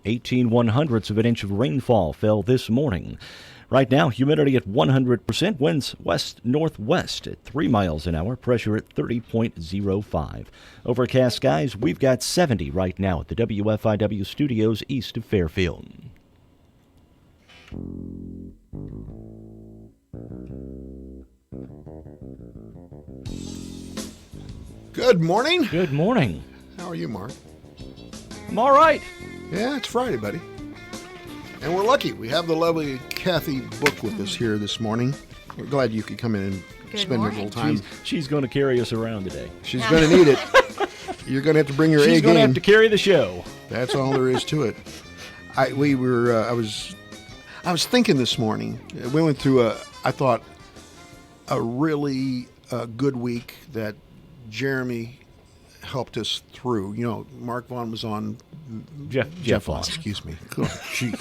18/100ths of an inch of rainfall fell this morning. Right now, humidity at 100%, winds west-northwest at 3 miles an hour, pressure at 30.05. Overcast skies, we've got 70 right now at the WFIW studios east of Fairfield. Good morning. Good morning. How are you, Mark? I'm all right. Yeah, it's Friday, buddy. And we're lucky. We have the lovely Kathy Book with us here this morning. We're glad you could come in and spend a little time. She's going to carry us around today. She's going to need it. You're going to have to bring your A game. She's going to have to carry the show. That's all there is to it. I was thinking this morning. We went through I thought, a really good week that Jeremy helped us through. You know, Mark Vaughn was on. Jeff Vaughn. Excuse me. Oh, gee.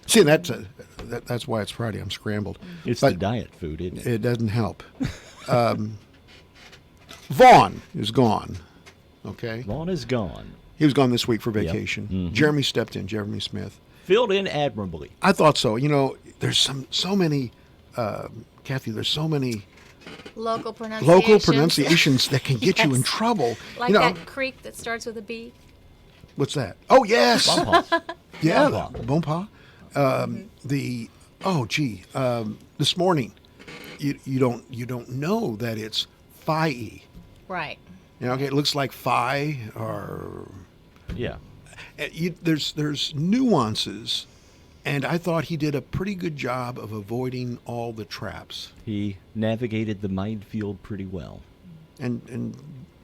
See, that's why it's Friday. I'm scrambled. It's the diet food, isn't it? It doesn't help. Vaughn is gone. Okay. Vaughn is gone. He was gone this week for vacation. Yep. Mm-hmm. Jeremy stepped in. Jeremy Smith filled in admirably. I thought so. You know, there's so many. Kathy, there's so many local pronunciations that can get you in trouble. Like that creek that starts with a B. What's that? Oh, yes. Bonpas. Yeah, Bonpas. This morning, you don't know that it's Phi. Right. You know, okay, it looks like Phi or yeah. There's nuances. And I thought he did a pretty good job of avoiding all the traps. He navigated the minefield pretty well. And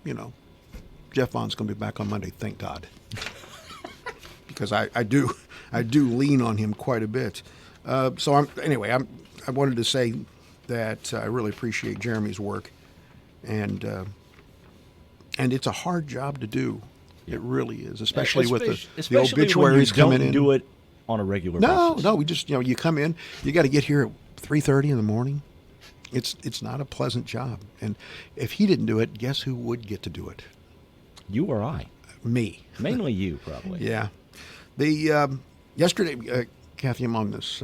you know, Jeff Vaughn's going to be back on Monday, thank God. Because I do lean on him quite a bit. I wanted to say that I really appreciate Jeremy's work, and it's a hard job to do. It really is, especially with the obituaries coming in. Do it on a regular basis. No, we just, you come in, you got to get here at 3:30 in the morning. It's not a pleasant job. And if he didn't do it, guess who would get to do it? You or I? Me. Mainly you, probably. Yeah. Yesterday, Kathy, I'm on this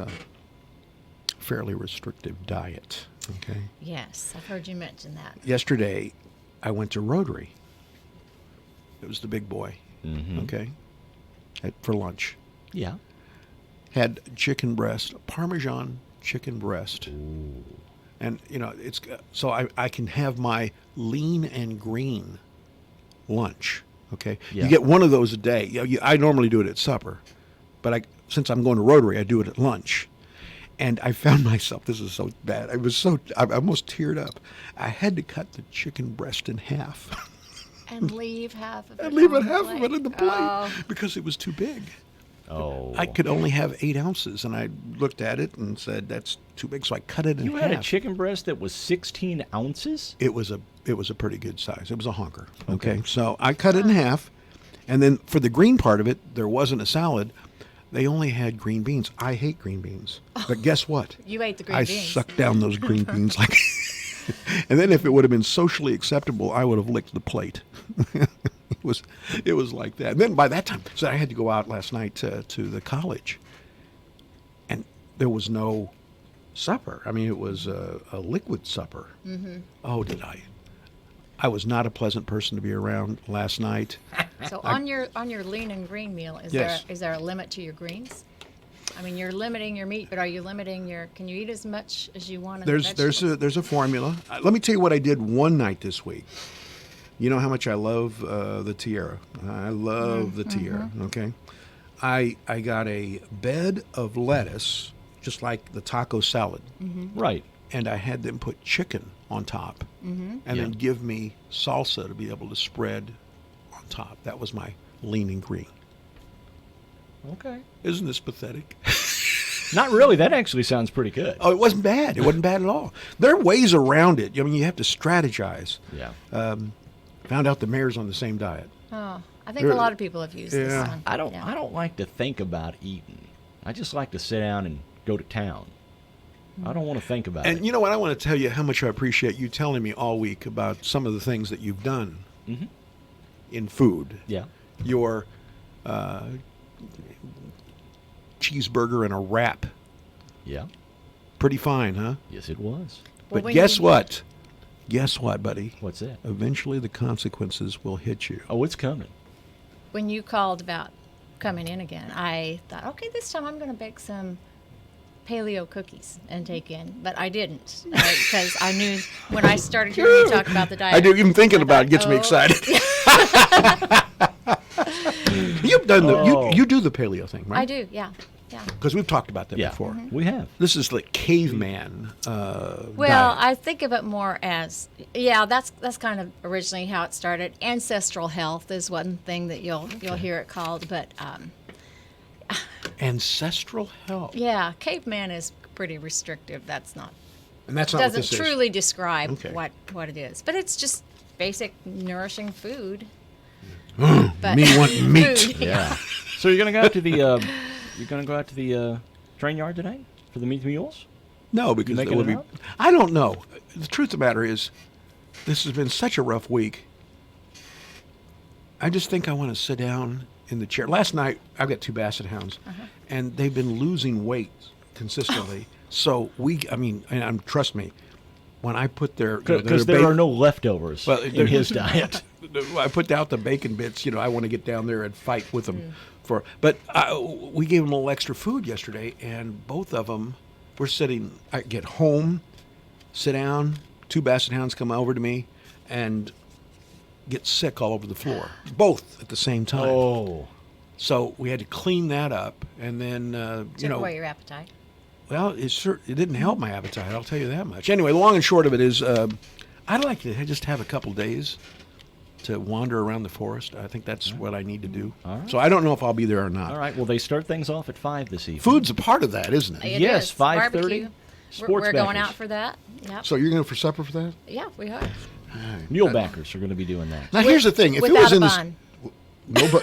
fairly restrictive diet. Okay. Yes, I've heard you mention that. Yesterday, I went to Rotary. It was the big boy. Mm-hmm. Okay. For lunch. Yeah. Had chicken breast, Parmesan chicken breast. Ooh. And, it's so I can have my lean and green lunch, okay? Yeah. You get one of those a day. I normally do it at supper, but since I'm going to Rotary, I do it at lunch. And I found myself, this is so bad, I almost teared up. I had to cut the chicken breast in half. And leave half of it. And leave half of it in the plate Oh. because it was too big. Oh. I could only have 8 ounces, and I looked at it and said, that's too big, so I cut it in half. You had a chicken breast that was 16 ounces? It was a pretty good size. It was a honker. Okay. So I cut it in half, and then for the green part of it, there wasn't a salad. They only had green beans. I hate green beans. But guess what? You ate the green beans. I sucked down those green beans like and then if it would have been socially acceptable, I would have licked the plate. It was like that. And then by that time, so I had to go out last night to the college, and there was no supper. I mean, it was a liquid supper. Mm-hmm. Oh, did I? I was not a pleasant person to be around last night. So on your lean and green meal, is there a limit to your greens? I mean, you're limiting your meat, but are you limiting can you eat as much as you want? There's a formula. Let me tell you what I did one night this week. You know how much I love the Tierra. I love the Tierra. Okay, I got a bed of lettuce, just like the taco salad. Mm-hmm. Right. And I had them put chicken on top, and then give me salsa to be able to spread on top. That was my lean and green. Okay. Isn't this pathetic? Not really. That actually sounds pretty good. Oh, it wasn't bad. It wasn't bad at all. There are ways around it. I mean, you have to strategize. Yeah. Found out the mayor's on the same diet. Oh, I think a lot of people have used this one. I don't like to think about eating. I just like to sit down and go to town. I don't want to think about it. And you know what? I want to tell you how much I appreciate you telling me all week about some of the things that you've done in food. Yeah. Your cheeseburger and a wrap. Yeah. Pretty fine, huh? Yes, it was. Well, But when guess you- what? Guess what, buddy? What's that? Eventually the consequences will hit you. Oh, it's coming. When you called about coming in again, I thought, okay, this time I'm going to bake some paleo cookies and take in, but I didn't because I knew when I started hearing you talk about the diet. I do. Even thinking I about it gets me thought, excited. You've done the Oh. you do the paleo thing, right? I do, yeah. Because we've talked about that Yeah. before. We have. This is like caveman. Well, diet. I think of it more as, that's kind of originally how it started. Ancestral health is one thing that you'll hear it called, but Ancestral health. yeah, caveman is pretty restrictive. That's not And that's not what doesn't this is. truly describe Okay. what it is, but it's just basic nourishing food. Me want meat. Food, Yeah. So you're gonna go out to the train yard tonight for the Meet the Mules? No, because making it would it be. up? I don't know. The truth of the matter is, this has been such a rough week. I just think I want to sit down in the chair. Last night, I've got 2 basset hounds, and they've been losing weight consistently. So and trust me, when I put their Because there are no leftovers Well, in there- his diet. I put out the bacon bits. I want to get down there and fight with them But we gave them a little extra food yesterday, and both of them were sitting. I get home, sit down. 2 basset hounds come over to me, and get sick all over the floor, both at the same time. Oh. So we had to clean that up, and then Took away your appetite. well, it didn't help my appetite. I'll tell you that much. Anyway, the long and short of it is, I'd like to just have a couple days to wander around the forest. I think that's what I need to do. All right. So I don't know if I'll be there or not. All right. Well, they start things off at 5 this evening. Food's a part of that, isn't it? It Yes, is. 5:30. Barbecue. Sports We're going backers. out for that. Yep. So you're going for supper for that? Yeah, we are. Mule backers are going to be doing that. Now here's the thing: if it Without was a in this, bun.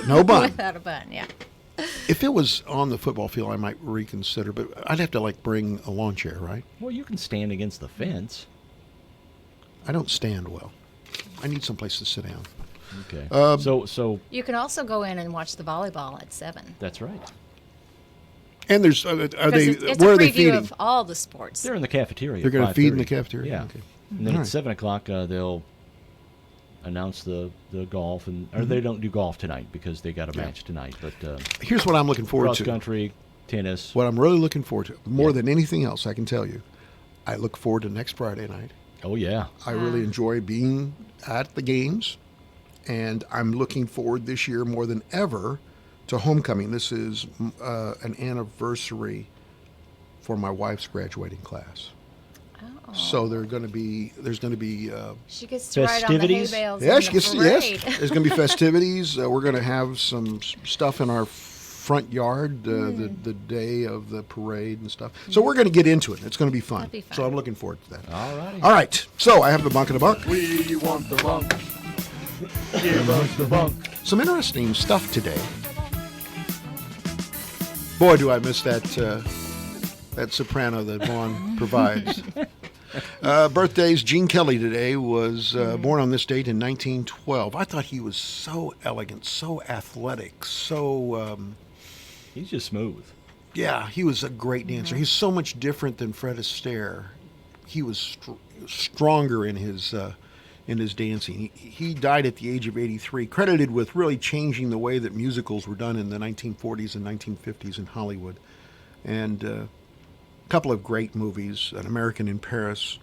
no bun. Without a bun, yeah. If it was on the football field, I might reconsider. But I'd have to bring a lawn chair, right? Well, you can stand against the fence. I don't stand well. I need someplace to sit down. Okay. Um, so You can also go in and watch the volleyball at 7. that's right. And there's are Because they it's where a are they preview feeding? of all the sports. They're in the cafeteria. They're going gonna to feed in the cafeteria? Yeah. Okay. And then All at right. 7 o'clock, they'll announce the golf, or they don't do golf tonight because they got a match tonight. But Here's what I'm looking forward cross to. country, tennis. What I'm really looking forward to, more Yeah. than anything else, I can tell you, I look forward to next Friday night. Oh yeah. I really enjoy being at the games, and I'm looking forward this year more than ever to homecoming. This is an anniversary for my wife's graduating class. Oh. So there's going to be She gets to ride on the hay Festivities? bales yeah, in she the gets parade. yes. There's going to be festivities. We're going to have some stuff in our front yard the day of the parade and stuff. So we're going to get into it. It's going to be fun. That'd be fun. So I'm looking forward to that. All righty. All right. So I have the bunk and the bunk. We want the bunk. Give us the bunk. Some interesting stuff today. Boy, do I miss that that soprano that Vaughn provides. Birthdays. Gene Kelly today was born on this date in 1912. I thought he was so elegant, so athletic, so He's just smooth. yeah. He was a great dancer. He's so much different than Fred Astaire. He was stronger in his dancing. He died at the age of 83, credited with really changing the way that musicals were done in the 1940s and 1950s in Hollywood. And a couple of great movies, An American in Paris,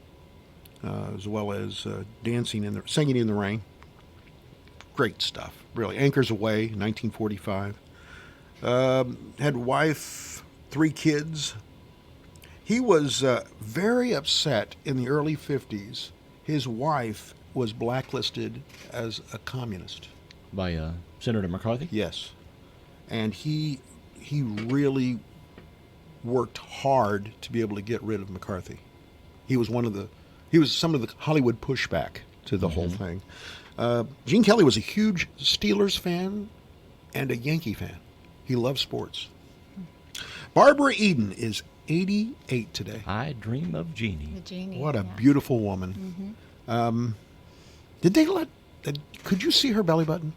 as well as Singing in the Rain. Great stuff, really. Anchors Away, 1945. Had wife, 3 kids. He was very upset in the early 50s. His wife was blacklisted as a communist. By Senator McCarthy. Yes. And he really worked hard to be able to get rid of McCarthy. He was some of the Hollywood pushback to the whole thing. Gene Kelly was a huge Steelers fan and a Yankee fan. He loved sports. Barbara Eden is 88 today. I dream of The Jeannie. genie. What a yeah. beautiful woman. Did they could you see her belly button?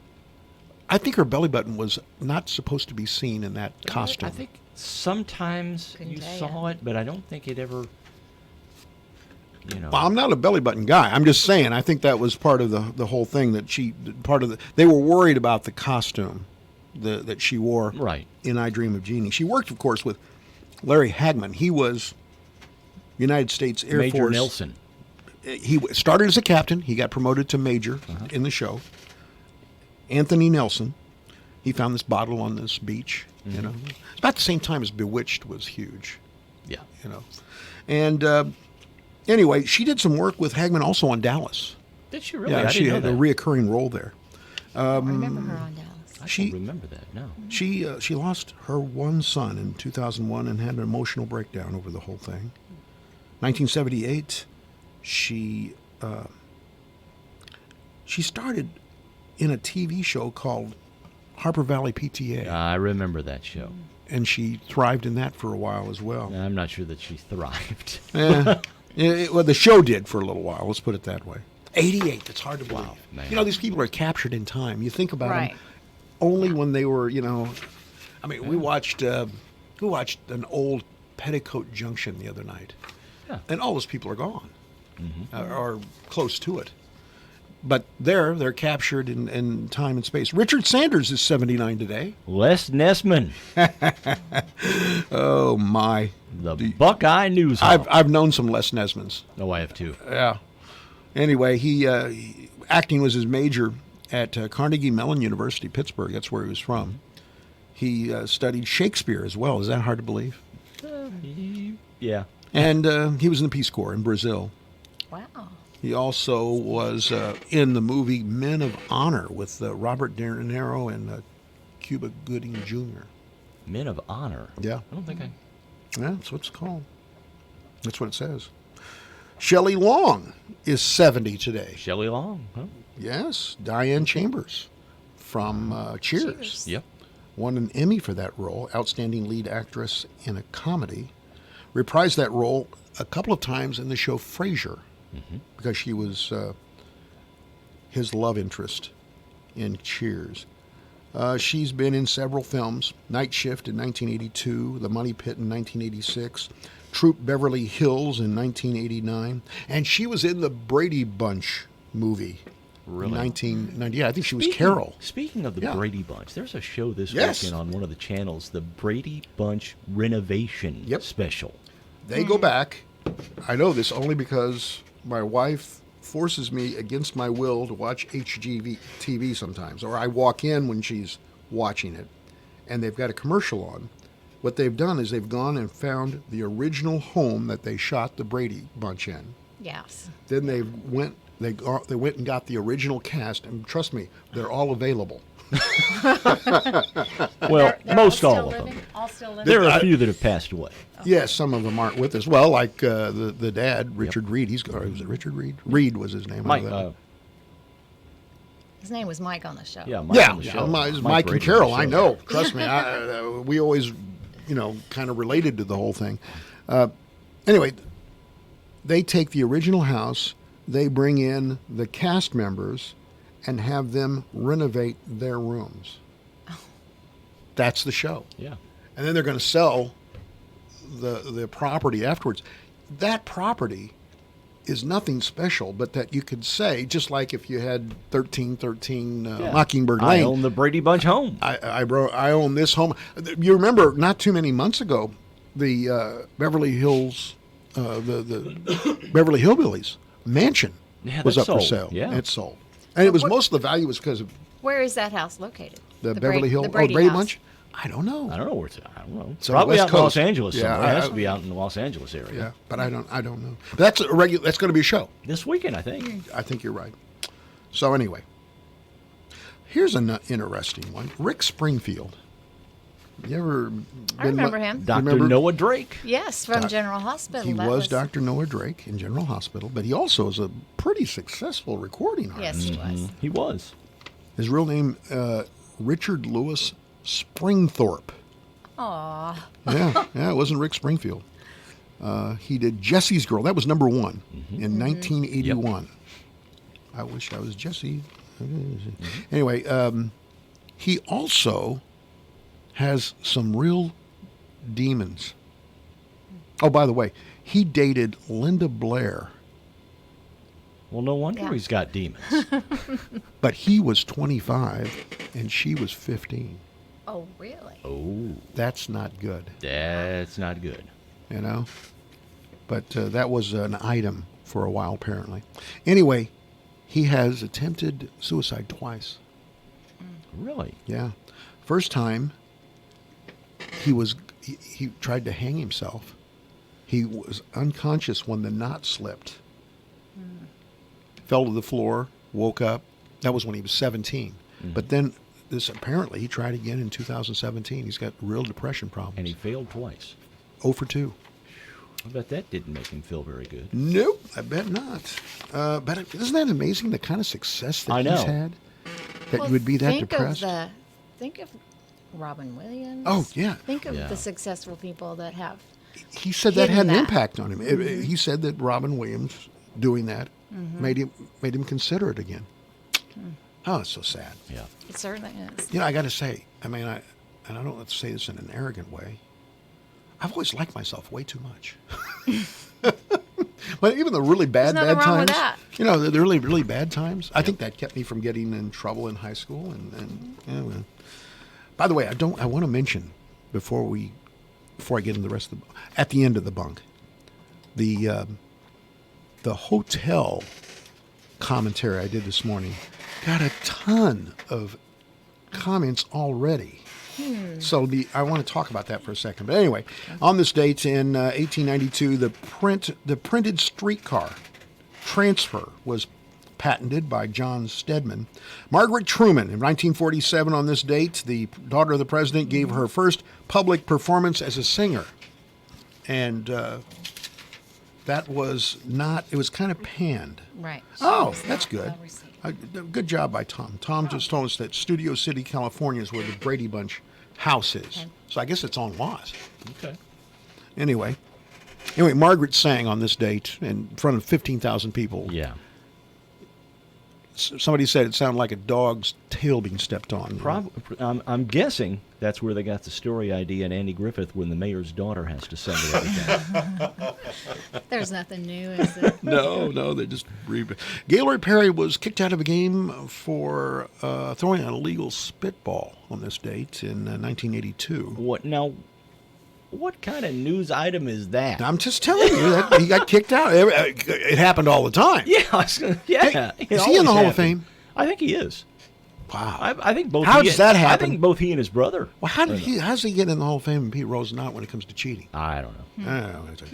I think her belly button was not supposed to be seen in that costume. I think sometimes Couldn't you tell saw ya. it, but I don't think it ever. Well, I'm not a belly button guy. I'm just saying. I think that was part of the whole thing they were worried about the costume that she wore Right. in I Dream of Jeannie. She worked, of course, with Larry Hagman. He was United States Air Major Force. Nelson. He started as a captain. He got promoted to major in the show. Anthony Nelson. He found this bottle on this beach. You know, it's about the same time as Bewitched was huge. Yeah. You know, and anyway, she did some work with Hagman also on Dallas. Did she really? Yeah, I she didn't know had a that. reoccurring role there. I don't remember her on Dallas. I she- don't remember that. No. She lost her one son in 2001 and had an emotional breakdown over the whole thing. 1978, she started in a TV show called Harper Valley PTA, I remember that show. and she thrived in that for a while as well. I'm not sure that she thrived. Well, the show did for a little while. Let's put it that way. 88. It's hard to believe. man. You know, these people are captured in time. You think about Right. them only when they were, you know. I mean, we watched an old Petticoat Junction the other night, Yeah. and all those people are gone, or close to it. But they're captured in time and space. Richard Sanders is 79 today. Les Nessman, Oh my! the Buckeye News Hawk. I've known some Les Nesmans. Oh, I have too. Yeah. Anyway, he acting was his major at Carnegie Mellon University, Pittsburgh. That's where he was from. He studied Shakespeare as well. Is that hard to believe? Yeah. And he was in the Peace Corps in Brazil. Wow. He also was in the movie Men of Honor with Robert De Niro and Cuba Gooding Jr. Men of Honor. Yeah. I don't think I. Yeah, that's what it's called. That's what it says. Shelley Long is 70 today. Shelley Long. Huh? Yes, Diane Chambers from Cheers. Cheers. Yep. Won an Emmy for that role, Outstanding Lead Actress in a Comedy. Reprised that role a couple of times in the show Frasier, because she was his love interest in Cheers. She's been in several films: Night Shift in 1982, The Money Pit in 1986, Troop Beverly Hills in 1989, and she was in the Brady Bunch movie. Really? 1990. Yeah, I think she was Carol. Speaking of the Yeah. Brady Bunch, there's a show this Yes. weekend on one of the channels, the Brady Bunch Renovation Yep. Special. They go back. I know this only because my wife forces me against my will to watch HGTV sometimes, or I walk in when she's watching it, and they've got a commercial on. What they've done is they've gone and found the original home that they shot the Brady Bunch in. Yes. Then they went and got the original cast, and trust me, they're all available. Well, They're most all all still of living? them. All still living? There are a few that have passed away. Yes, some of them aren't with us. Well, like the dad, Richard Reed. Was it Richard Reed? Reed was his name. Mike, His name was Mike on the show. yeah, Mike Yeah, on the yeah, show. Mike and Brady on Carol. the I show. know. Trust me. We always, kind of related to the whole thing. Anyway, they take the original house, they bring in the cast members, and have them renovate their rooms. That's the show. Yeah. And then they're going to sell the property afterwards. That property is nothing special, but that you could say, just like if you had 1313 Yeah. Mockingbird I Lane. own the Brady Bunch home. I own this home. You remember not too many months ago, the Beverly Hills, the Beverly Hillbillies mansion Yeah, was up that's for sold. sale. Yeah. It sold, and it was most of the value was because of Where is that house located? the Beverly Hills. The Brady Brady house. Bunch. I don't know. I don't know where it's at. I don't know. It's on the Probably West out in Los Coast. Angeles Yeah, somewhere. It has I- to be out in the Los Angeles area. Yeah, but I don't know. That's That's going to be a show. This weekend, I think. I think you're right. So anyway, here's an interesting one. Rick Springfield. You ever? I remember him. Dr. Remember? Noah Drake. Yes, from General Hospital. He That was Dr. Noah Drake in General Hospital, but he also is a pretty successful recording artist. Yes, he was. He was. His real name, Richard Lewis Springthorpe. Aw. Yeah, it wasn't Rick Springfield. He did Jesse's Girl. That was number one in 1981. I wish I was Jesse. Anyway, he also has some real demons. Oh, by the way, he dated Linda Blair, Well, no wonder Yeah. he's got demons. but he was 25 and she was 15. Oh, really? Oh, That's not good, that's not good. you know? But that was an item for a while, apparently. Anyway, he has attempted suicide twice. Really? Yeah. First time, he tried to hang himself. He was unconscious when the knot slipped. Fell to the floor, woke up. That was when he was 17. But then apparently he tried again in 2017. He's got real depression problems. And he failed twice. 0 for 2. I bet that didn't make him feel very good. Nope, I bet not. But isn't that amazing, the kind of success that I he's know. had? That Well, you would be that think depressed? Think of Robin Williams. Oh, yeah. Think of Yeah. the successful people that have. He said that had hidden an that. impact on him. He said that Robin Williams doing that made him consider it again. Oh, it's so sad. Yeah. It certainly is. You know, I got to say, I mean, and I don't have to say this in an arrogant way. I've always liked myself way too much. But even the really bad There's nothing wrong with times, that. you know, the really, really bad times, I think that kept me from getting in trouble in high school. And yeah, well. By the way, I want to mention before I get into the rest of at the end of the bunk, the hotel commentary I did this morning got a ton of comments already. So I want to talk about that for a second. But anyway, on this date in 1892, the printed streetcar transfer was patented by John Stedman. Margaret Truman, in 1947, on this date, the daughter of the president, gave her first public performance as a singer. And that was it was kind of panned. Right. Oh, It's that's not good. well received. Good job by Tom. Tom just told us that Studio City, California is where the Brady Bunch house is. Okay. So I guess it's on Lost. Okay. Anyway, Margaret sang on this date in front of 15,000 people. Yeah. Somebody said it sounded like a dog's tail being stepped on. I'm guessing that's where they got the story idea in Andy Griffith when the mayor's daughter has to sing it everything. There's nothing new, is it? No, they just Gaylord Perry was kicked out of a game for throwing an illegal spitball on this date in 1982. What kind of news item is that? I'm just telling you that he got kicked out. It happened all the time. Yeah, yeah. Hey, is he in the always Hall of happened. Fame? I think he is. Wow. I think both. How does that I happen? think both he and his brother. Well, how's he get in the Hall of Fame and Pete Rose not when it comes to cheating? I don't know. I don't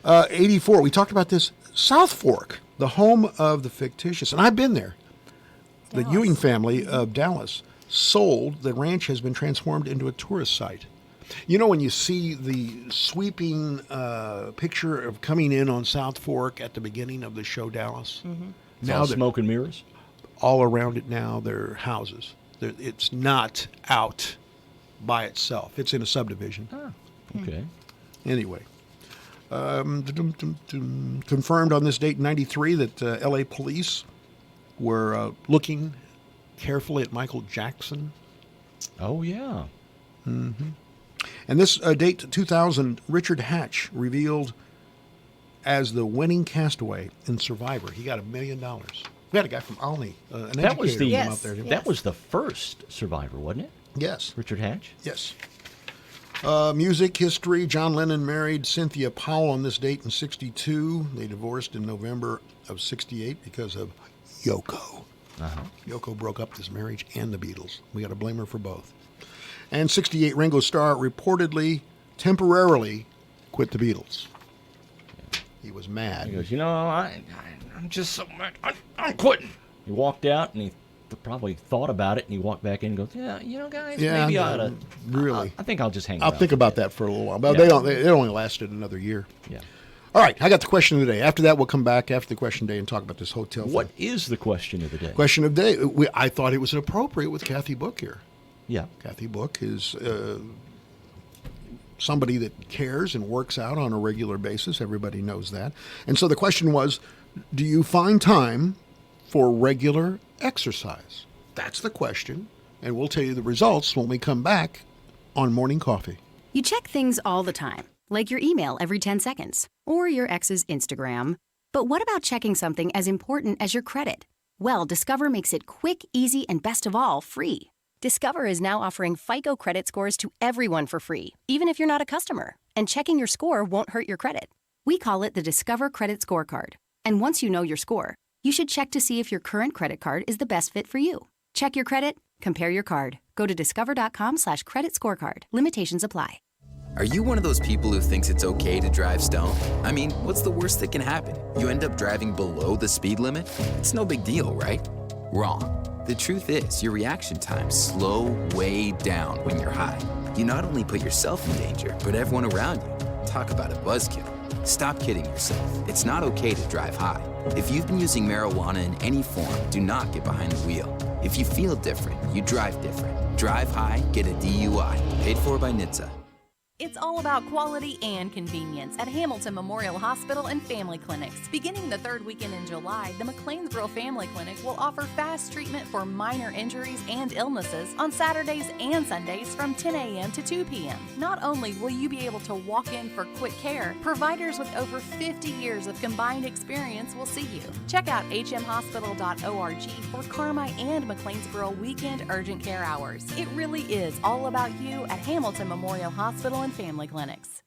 know. 84. We talked about this. South Fork, the home of the fictitious, and I've been there. The Dallas. Ewing family of Dallas sold. The ranch has been transformed into a tourist site. You know, when you see the sweeping picture of coming in on South Fork at the beginning of the show Dallas, It's all smoke and mirrors. all around it now, they're houses. It's not out by itself. It's in a subdivision. Okay. Anyway, confirmed on this date in 93 that L.A. police were looking carefully at Michael Jackson. Oh yeah. And this date, 2000, Richard Hatch revealed as the winning castaway in Survivor. He got $1 million. We had a guy from Alney, an That was educator, the come up there. Yes. that was the first Survivor, wasn't it? Yes. Richard Hatch. Yes. Music history. John Lennon married Cynthia Powell on this date in 62. They divorced in November of 68 because of Yoko. Yoko broke up this marriage and the Beatles. We got to blame her for both. And 68, Ringo Starr reportedly temporarily quit the Beatles. He was mad. He goes, I'm just so mad. I'm quitting. He walked out and he probably thought about it and he walked back in and goes, yeah, guys, maybe I ought to. Really. I think I'll just hang I'll around think for a about bit." that for a little while. But Yeah. they only lasted another year. Yeah. All right, I got the question of the day. After that, we'll come back after the question day and talk about this hotel What thing. is the question of the day? Question of the day. I thought it was appropriate with Kathy Book here. Yeah. Kathy Book is somebody that cares and works out on a regular basis. Everybody knows that. And so the question was, do you find time for regular exercise? That's the question. And we'll tell you the results when we come back on Morning Coffee. You check things all the time, like your email every 10 seconds or your ex's Instagram. But what about checking something as important as your credit? Well, Discover makes it quick, easy, and best of all, free. Discover is now offering FICO credit scores to everyone for free, even if you're not a customer. And checking your score won't hurt your credit. We call it the Discover Credit Scorecard. And once you know your score, you should check to see if your current credit card is the best fit for you. Check your credit, compare your card. Go to discover.com/credit scorecard. Limitations apply. Are you one of those people who thinks it's okay to drive stoned? I mean, what's the worst that can happen? You end up driving below the speed limit? It's no big deal, right? Wrong. The truth is, your reaction times slow way down when you're high. You not only put yourself in danger, but everyone around you. Talk about a buzzkill. Stop kidding yourself. It's not okay to drive high. If you've been using marijuana in any form, do not get behind the wheel. If you feel different, you drive different. Drive high, get a DUI. Paid for by NHTSA. It's all about quality and convenience at Hamilton Memorial Hospital and Family Clinics. Beginning the third weekend in July, the McLeansboro Family Clinic will offer fast treatment for minor injuries and illnesses on Saturdays and Sundays from 10 a.m. to 2 p.m. Not only will you be able to walk in for quick care, providers with over 50 years of combined experience will see you. Check out hmhospital.org for Carmi and McLeansboro weekend urgent care hours. It really is all about you at Hamilton Memorial Hospital and Family Clinics.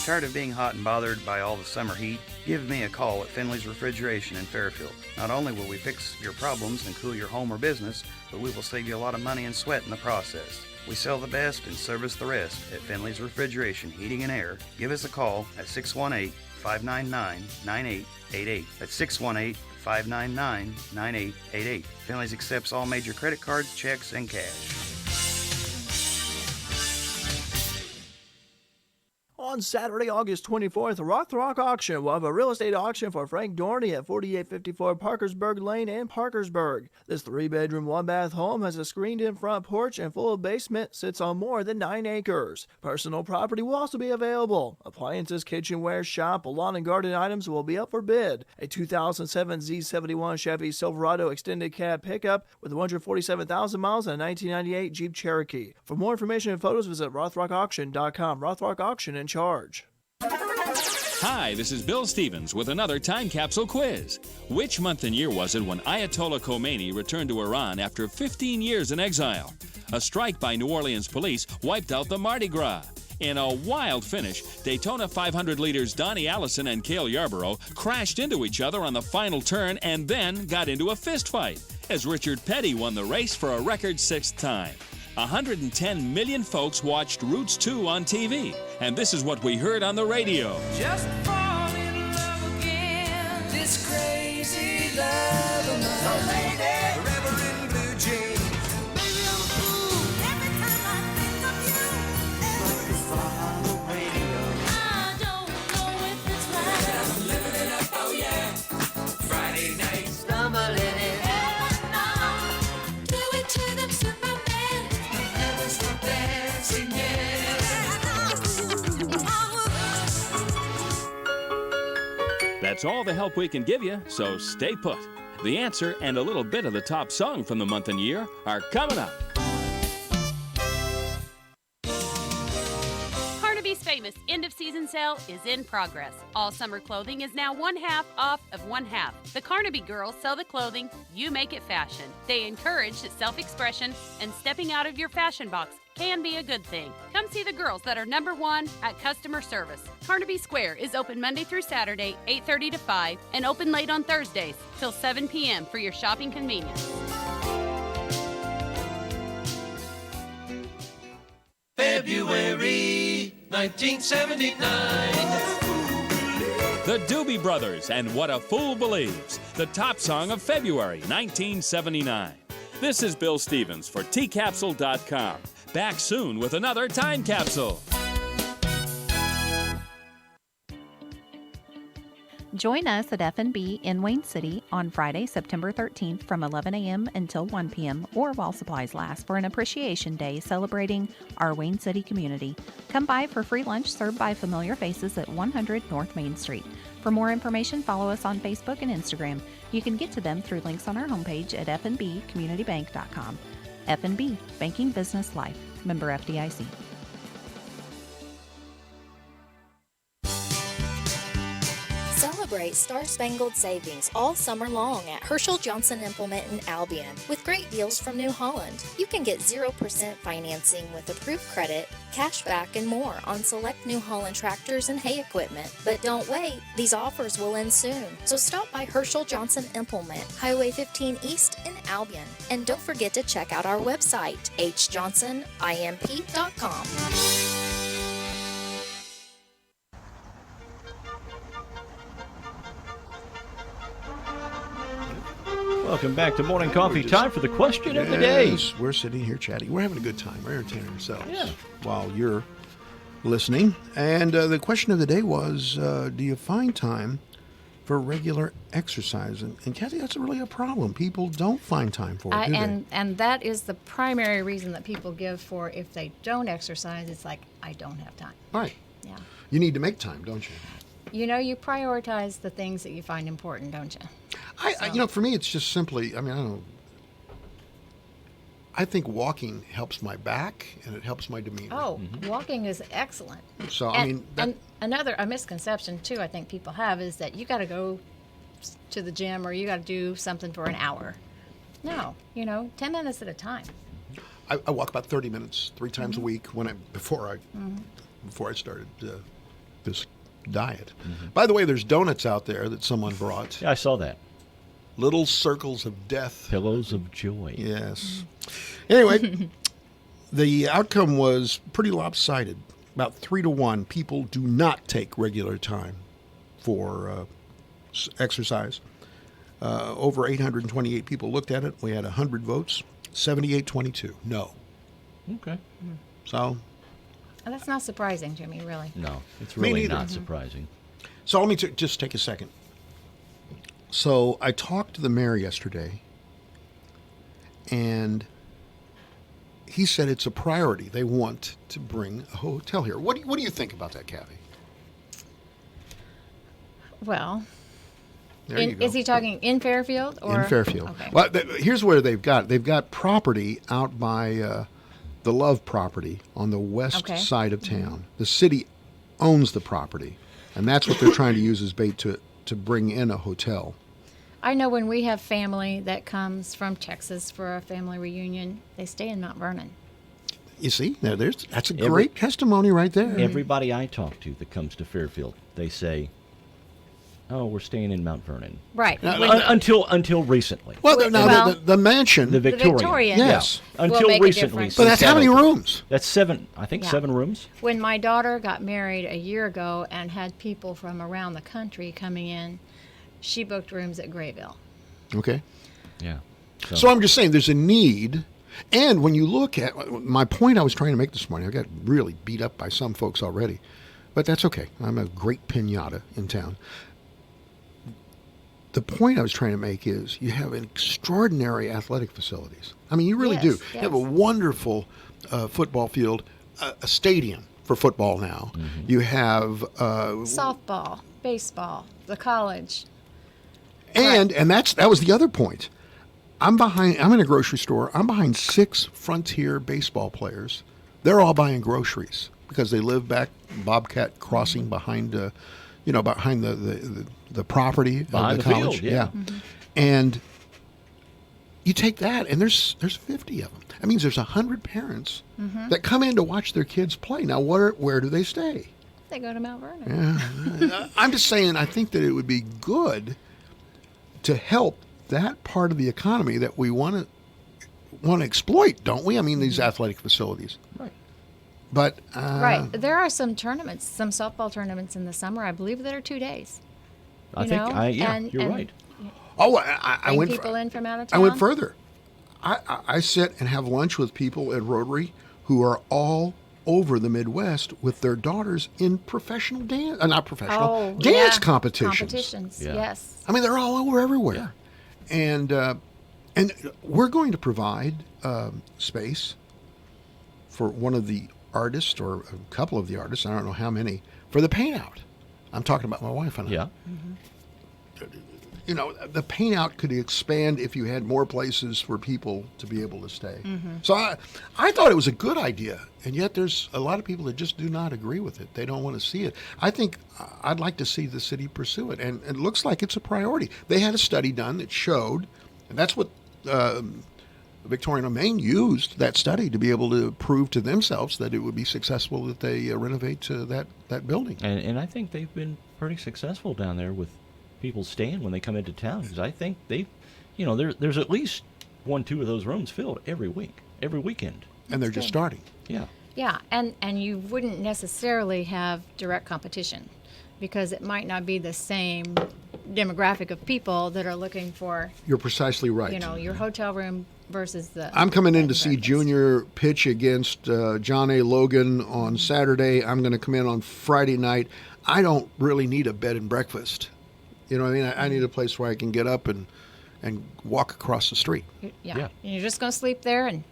Tired of being hot and bothered by all the summer heat? Give me a call at Finley's Refrigeration in Fairfield. Not only will we fix your problems and cool your home or business, but we will save you a lot of money and sweat in the process. We sell the best and service the rest at Finley's Refrigeration Heating and Air. Give us a call at 618-599-9888. That's 618-599-9888. Finley's accepts all major credit cards, checks, and cash. On Saturday, August 24th, Rock Auction will have a real estate auction for Frank Dorney at 4854 Parkersburg Lane in Parkersburg. This 3-bedroom, 1-bath home has a screened-in front porch and full basement, sits on more than 9 acres. Personal property will also be available. Appliances, kitchenware, shop, lawn and garden items will be up for bid. A 2007 Z71 Chevy Silverado extended cab pickup with 147,000 miles and a 1998 Jeep Cherokee. For more information and photos, visit RothrockAuction.com. Rothrock Auction in charge. Hi, this is Bill Stevens with another time capsule quiz. Which month and year was it when Ayatollah Khomeini returned to Iran after 15 years in exile? A strike by New Orleans police wiped out the Mardi Gras. In a wild finish, Daytona 500 leaders Donnie Allison and Cale Yarborough crashed into each other on the final turn and then got into a fistfight as Richard Petty won the race for a record 6th time. 110 million folks watched Roots 2 on TV, and this is what we heard on the radio. Just fall in love again, this crazy love of mine. Oh, lady, forever in blue jeans. Baby, I'm a fool every time I think of you. Like the song on the radio. I don't know if it's right. But I'm living it up, oh yeah. Friday night, stumbling in. Do it to them, Superman. Stop dancing, That's all the help we can give you, so stay put. The answer and a little bit of the top song from the month and year are coming up. Carnaby's famous end-of-season sale is in progress. All summer clothing is now 1/2 off of 1/2. The Carnaby girls sell the clothing, you make it fashion. They encourage self-expression, and stepping out of your fashion box can be a good thing. Come see the girls that are #1 at customer service. Carnaby Square is open Monday through Saturday, 8:30 to 5, and open late on Thursdays till 7 p.m. for your shopping convenience. February 1979. The Doobie Brothers and What a Fool Believes, the top song of February 1979. This is Bill Stevens for tcapsule.com. Back soon with another time capsule. Join us at F&B in Wayne City on Friday, September 13th from 11 a.m. until 1 p.m. or while supplies last for an Appreciation Day celebrating our Wayne City community. Come by for free lunch served by familiar faces at 100 North Main Street. For For more information, follow us on Facebook and Instagram. You can get to them through links on our homepage at fnbcommunitybank.com. FNB, Banking Business Life. Member FDIC. Celebrate Star Spangled Savings all summer long at Herschel Johnson Implement in Albion with great deals from New Holland. You can get 0% financing with approved credit, cash back, and more on select New Holland tractors and hay equipment. But don't wait, these offers will end soon. So stop by Herschel Johnson Implement, Highway 15 East in Albion. And don't forget to check out our website, hjohnsonimp.com. Welcome back to Morning Coffee. Time for the question of the day. Yes, we're sitting here chatting. We're having a good time. We're entertaining ourselves Yeah. while you're listening. And the question of the day was, do you find time for regular exercise? And Kathy, that's really a problem. People don't find time for it, do they? And that is the primary reason that people give for if they don't exercise. It's like, I don't have time. Right. Yeah. You need to make time, don't you? You know, you prioritize the things that you find important, don't you? For me, it's just simply, I don't know. I think walking helps my back and it helps my demeanor. Oh, walking is excellent. So, and a misconception, too, I think people have is that you got to go to the gym or you got to do something for an hour. No, 10 minutes at a time. I walk about 30 minutes 3 times a week before I started this diet. By the way, there's donuts out there that someone brought. Yeah, I saw that. Little circles of death. Pillows of joy. Yes. Anyway, the outcome was pretty lopsided. About 3-1, people do not take regular time for exercise. Over 828 people looked at it. We had 100 votes, 78-22. No. Okay. So. And that's not surprising to me, really. No, it's Me really neither. not surprising. So let me just take a second. So I talked to the mayor yesterday, and he said it's a priority. They want to bring a hotel here. What do you think about that, Kathy? Well, There you go. is he talking in Fairfield or In Fairfield. Okay. Well, here's where they've got property out by the Love property on the west side of town. The city owns the property, and that's what they're trying to use as bait to bring in a hotel. I know when we have family that comes from Texas for a family reunion, they stay in Mount Vernon. You see, that's a great testimony right there. Everybody I talk to that comes to Fairfield, they say, "Oh, we're staying in Mount Vernon." Right. Until recently. Well, the mansion, the Victorian, yes, until make a recently. difference. But that's how many rooms? That's 7. I think 7 rooms. When my daughter got married a year ago and had people from around the country coming in, she booked rooms at Grayville. Okay. Yeah. So I'm just saying there's a need. And when you look at my point I was trying to make this morning, I got really beat up by some folks already, but that's okay. I'm a great pinata in town. The point I was trying to make is you have extraordinary athletic facilities. I mean, you really do. Yes. You have a wonderful football field, a stadium for football now. You have Softball, baseball, the college. and that was the other point. I'm in a grocery store. I'm behind 6 Frontier baseball players. They're all buying groceries because they live back Bobcat Crossing behind behind the property Behind of the the college. field, yeah. And you take that, and there's 50 of them. That means there's 100 parents that come in to watch their kids play. Now, where do they stay? They go to Mount Vernon. Yeah. I'm just saying, I think that it would be good to help that part of the economy that we want to exploit, don't we? I mean, these athletic facilities. Right. But Right. There are some tournaments, some softball tournaments in the summer, I believe, that are 2 days. You're right. Oh, I Bring went. people in from out of town. I went further. I sit and have lunch with people at Rotary who are all over the Midwest with their daughters in professional dance, dance competitions. Competitions, yes. I mean, they're all over everywhere, and we're going to provide space for one of the artists or a couple of the artists. I don't know how many for the paint out. I'm talking about my wife and I. Yeah. You know, the paint out could expand if you had more places for people to be able to stay. So I thought it was a good idea, and yet there's a lot of people that just do not agree with it. They don't want to see it. I think I'd like to see the city pursue it, and it looks like it's a priority. They had a study done that showed, and that's what Victoria and Maine used that study to be able to prove to themselves that it would be successful that they renovate that building. And I think they've been pretty successful down there with people staying when they come into town, because I think there's at least 1-2 of those rooms filled every weekend. And they're just starting. Yeah. Yeah, and you wouldn't necessarily have direct competition because it might not be the same demographic of people that are looking for, You're precisely right. your hotel room versus the... I'm coming in to bed and see breakfast. Junior pitch against John A. Logan on Saturday. I'm going to come in on Friday night. I don't really need a bed and breakfast. You know what I mean? I need a place where I can get up and walk across the street. Yeah. And you're just going to sleep there and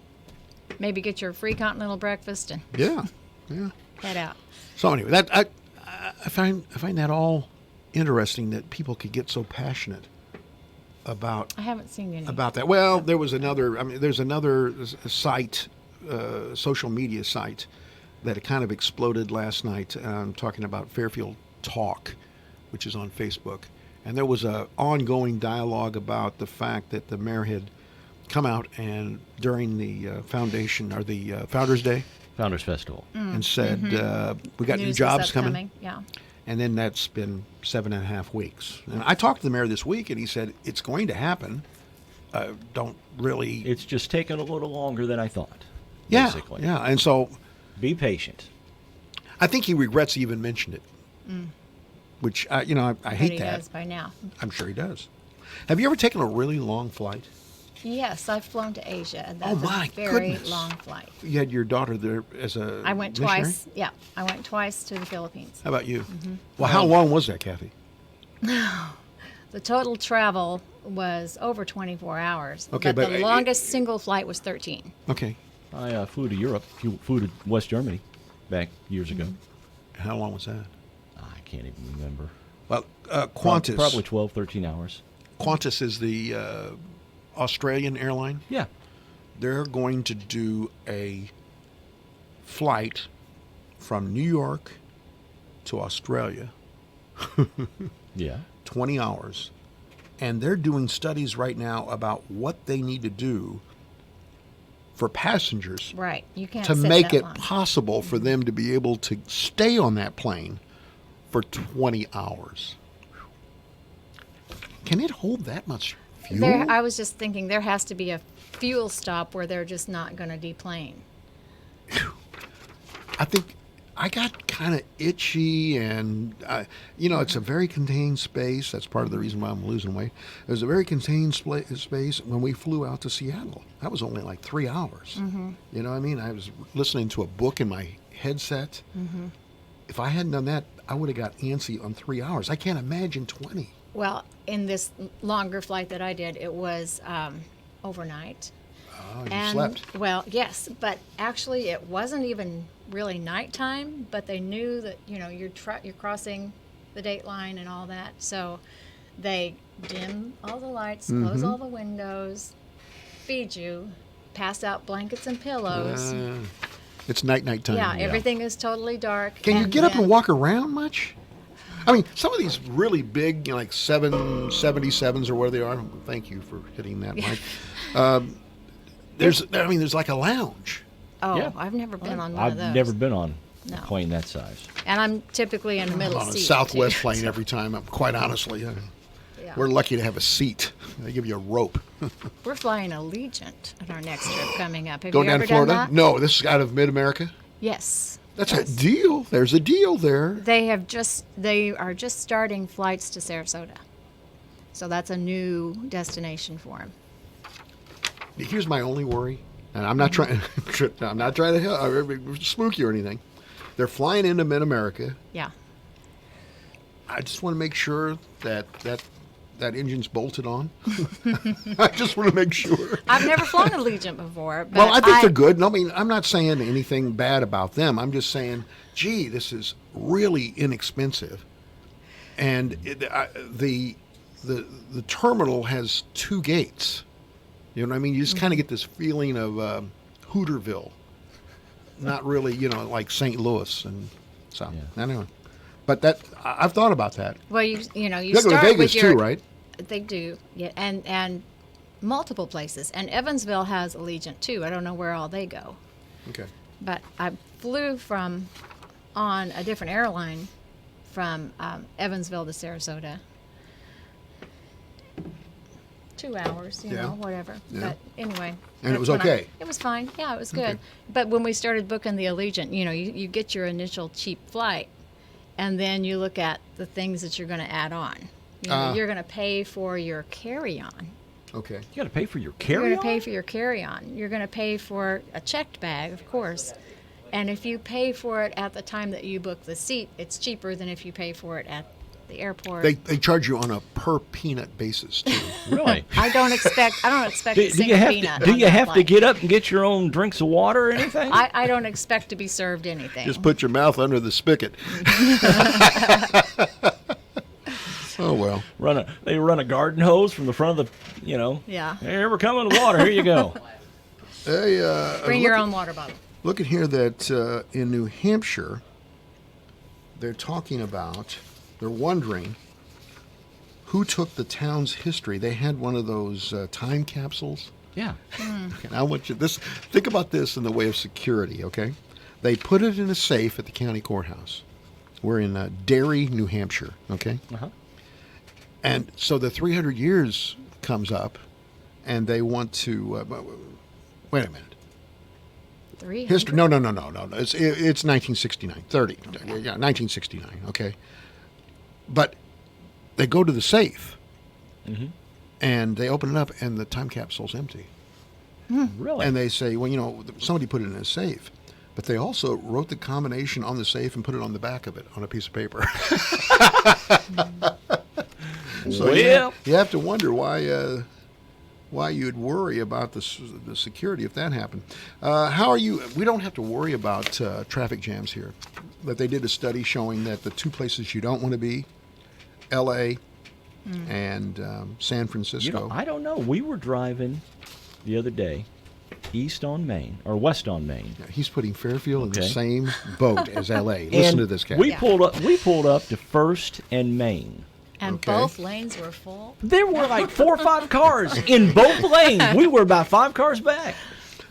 maybe get your free continental breakfast and Yeah. head out. So anyway, that I find that all interesting that people could get so passionate about I haven't seen any. about that. Well, there's another site, social media site, that it kind of exploded last night. I'm talking about Fairfield Talk, which is on Facebook. And there was an ongoing dialogue about the fact that the mayor had come out and during the foundation or the Founders Day, Founders Festival, and said, we got new News jobs is coming. upcoming. Yeah. And then that's been 7.5 weeks. And I talked to the mayor this week, and he said, it's going to happen. Don't really... It's just taken a little longer than I thought. Yeah, Basically. yeah. And so... Be patient. I think he regrets he even mentioned it. Which, I hate he that. does by now. I'm sure he does. Have you ever taken a really long flight? Yes, I've flown to Asia. And that's Oh, my a very goodness. long flight. You had your daughter there as a I went missionary? twice. Yeah, I went twice to the Philippines. How about you? Well, how long was that, Kathy? The total travel was over 24 hours. Okay, but but the longest single flight was 13. Okay. I flew to Europe, flew to West Germany back years ago. How long was that? I can't even remember. Well, Qantas. Probably 12, 13 hours. Qantas is the Australian airline. Yeah. They're going to do a flight from New York to Australia. Yeah. 20 hours. And they're doing studies right now about what they need to do for passengers Right. You can't to sit make that it long. possible for them to be able to stay on that plane for 20 hours. Can it hold that much fuel? I was just thinking there has to be a fuel stop where they're just not going to deplane. I think I got kind of itchy, and it's a very contained space. That's part of the reason why I'm losing weight. It was a very contained space when we flew out to Seattle. That was only like 3 hours. You know what I mean? I was listening to a book in my headset. If I hadn't done that, I would have got antsy on 3 hours. I can't imagine 20. Well, in this longer flight that I did, it was overnight. Oh, you slept. Well, yes, but actually it wasn't even really nighttime, but they knew that, you're crossing the date line and all that. So they dim all the lights, close all the windows, feed you, pass out blankets and pillows. It's night time. Yeah, everything is totally dark. Can you and get up and then- walk around much? I mean, some of these really big, like 777s or whatever they are. Thank you for hitting that mic. There's like a lounge. Oh, Yeah. I've never been on one I've of those. never been on No. a plane that size. And I'm typically in the middle On a seat. Southwest too. plane every time. Quite honestly, Yeah. we're lucky to have a seat. They give you a rope. We're flying Allegiant on our next trip coming up. Have Going you down ever to Florida? done that? No, this is out of Mid-America. Yes. That's a deal. There's a deal there. They are just starting flights to Sarasota. So that's a new destination for them. Here's my only worry, and I'm not trying. I'm not trying to spook you or anything. They're flying into Mid-America. Yeah. I just want to make sure that engine's bolted on. I just want to make sure. I've never flown Allegiant before. But Well, I think they're good. No, I mean, I'm not saying anything bad about them. I'm just saying, gee, this is really inexpensive. And the terminal has 2 gates. You know what I mean? You just kind of get this feeling of Hooterville, not really, like St. Louis, and so anyway. But I've thought about that. Well, you They go to start Vegas with your. too, right? They do, yeah, and multiple places. And Evansville has Allegiant too. I don't know where all they go, Okay. but I flew on a different airline from Evansville to Sarasota. 2 hours, Yeah. whatever. Yeah. But anyway. And it was that's when okay? It was fine. Yeah, it was good. Okay. But when we started booking the Allegiant, you get your initial cheap flight, and then you look at the things that you're going to add on. You're going to pay for your carry-on. Okay. You got to pay for your You're carry-on? going to pay for your carry-on. You're going to pay for a checked bag, of course. And if you pay for it at the time that you book the seat, it's cheaper than if you pay for it at the airport. They charge you on a per peanut basis too. Really? I don't expect a Do single you peanut. do on you that have to flight. get up and get your own drinks of water or anything? I don't expect to be served anything. Just put your mouth under the spigot. Oh well. They run a garden hose from the front of the, Yeah. Hey, we're coming with water. Here you go. Hey, Bring your own water bottle. Look at here that in New Hampshire, they're wondering who took the town's history. They had one of those time capsules. Yeah. Okay, now I want you think about this in the way of security, okay? They put it in a safe at the county courthouse. We're in Derry, New Hampshire, okay? Uh-huh. And so the 300 years comes up, and they want to wait a minute. History? No. It's 1969, 30. Yeah, 1969. Okay. But they go to the safe, and they open it up, and the time capsule's empty. Really? And they say, well, somebody put it in a safe. But they also wrote the combination on the safe and put it on the back of it on a piece of paper. So Well. you have to wonder why you'd worry about the security if that happened. How are you? We don't have to worry about traffic jams here. But they did a study showing that the 2 places you don't want to be, L.A. and San Francisco. I don't know. We were driving the other day west on Main. Yeah, he's putting Fairfield in the Okay. same boat as L.A. Listen And to this guy. We pulled up to First and Main. And Okay. both lanes were full. There were like 4 or 5 cars in both lanes. We were about 5 cars back.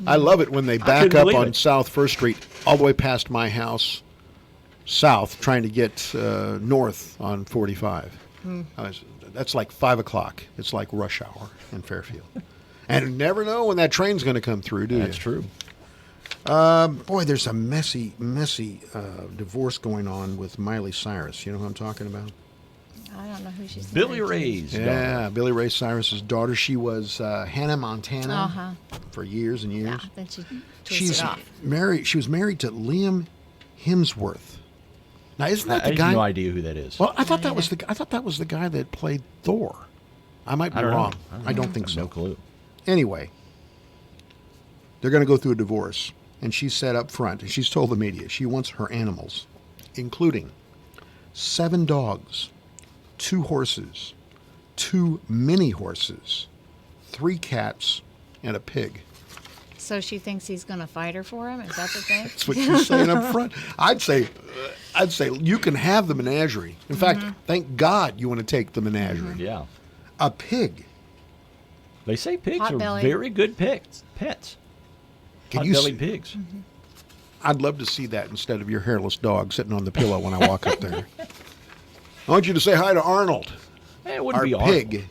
I love it when they back couldn't up believe on it. South First Street all the way past my house, south, trying to get north on 45. That's like 5 o'clock. It's like rush hour in Fairfield. And you never know when that train's going to come through, do you? That's true. Boy, there's a messy divorce going on with Miley Cyrus. You know who I'm talking about? I don't know who she's Billy married to. Ray's Yeah, daughter. Billy Ray Cyrus's daughter. She was Hannah Montana Uh-huh. for years and years. Yeah, then she twisted She's off. married. She was married to Liam Hemsworth. Now, isn't that I the have guy? no idea who that is. Well, I thought that was the guy that played Thor. I might be I don't know. wrong. I don't think I have so. No clue. Anyway, they're going to go through a divorce, and she's said up front, and she's told the media she wants her animals, including 7 dogs, 2 horses, 2 mini horses, 3 cats, and a pig. So she thinks he's going to fight her for him? Is that the thing? That's what she's saying up front. I'd say you can have the menagerie. In fact, thank God you want to take the menagerie. Yeah. A pig. They say pigs are Potbelly. very good pets. Can you Potbelly see- pigs. I'd love to see that instead of your hairless dog sitting on the pillow when I walk up there. I want you to say hi to Arnold, It wouldn't our be pig.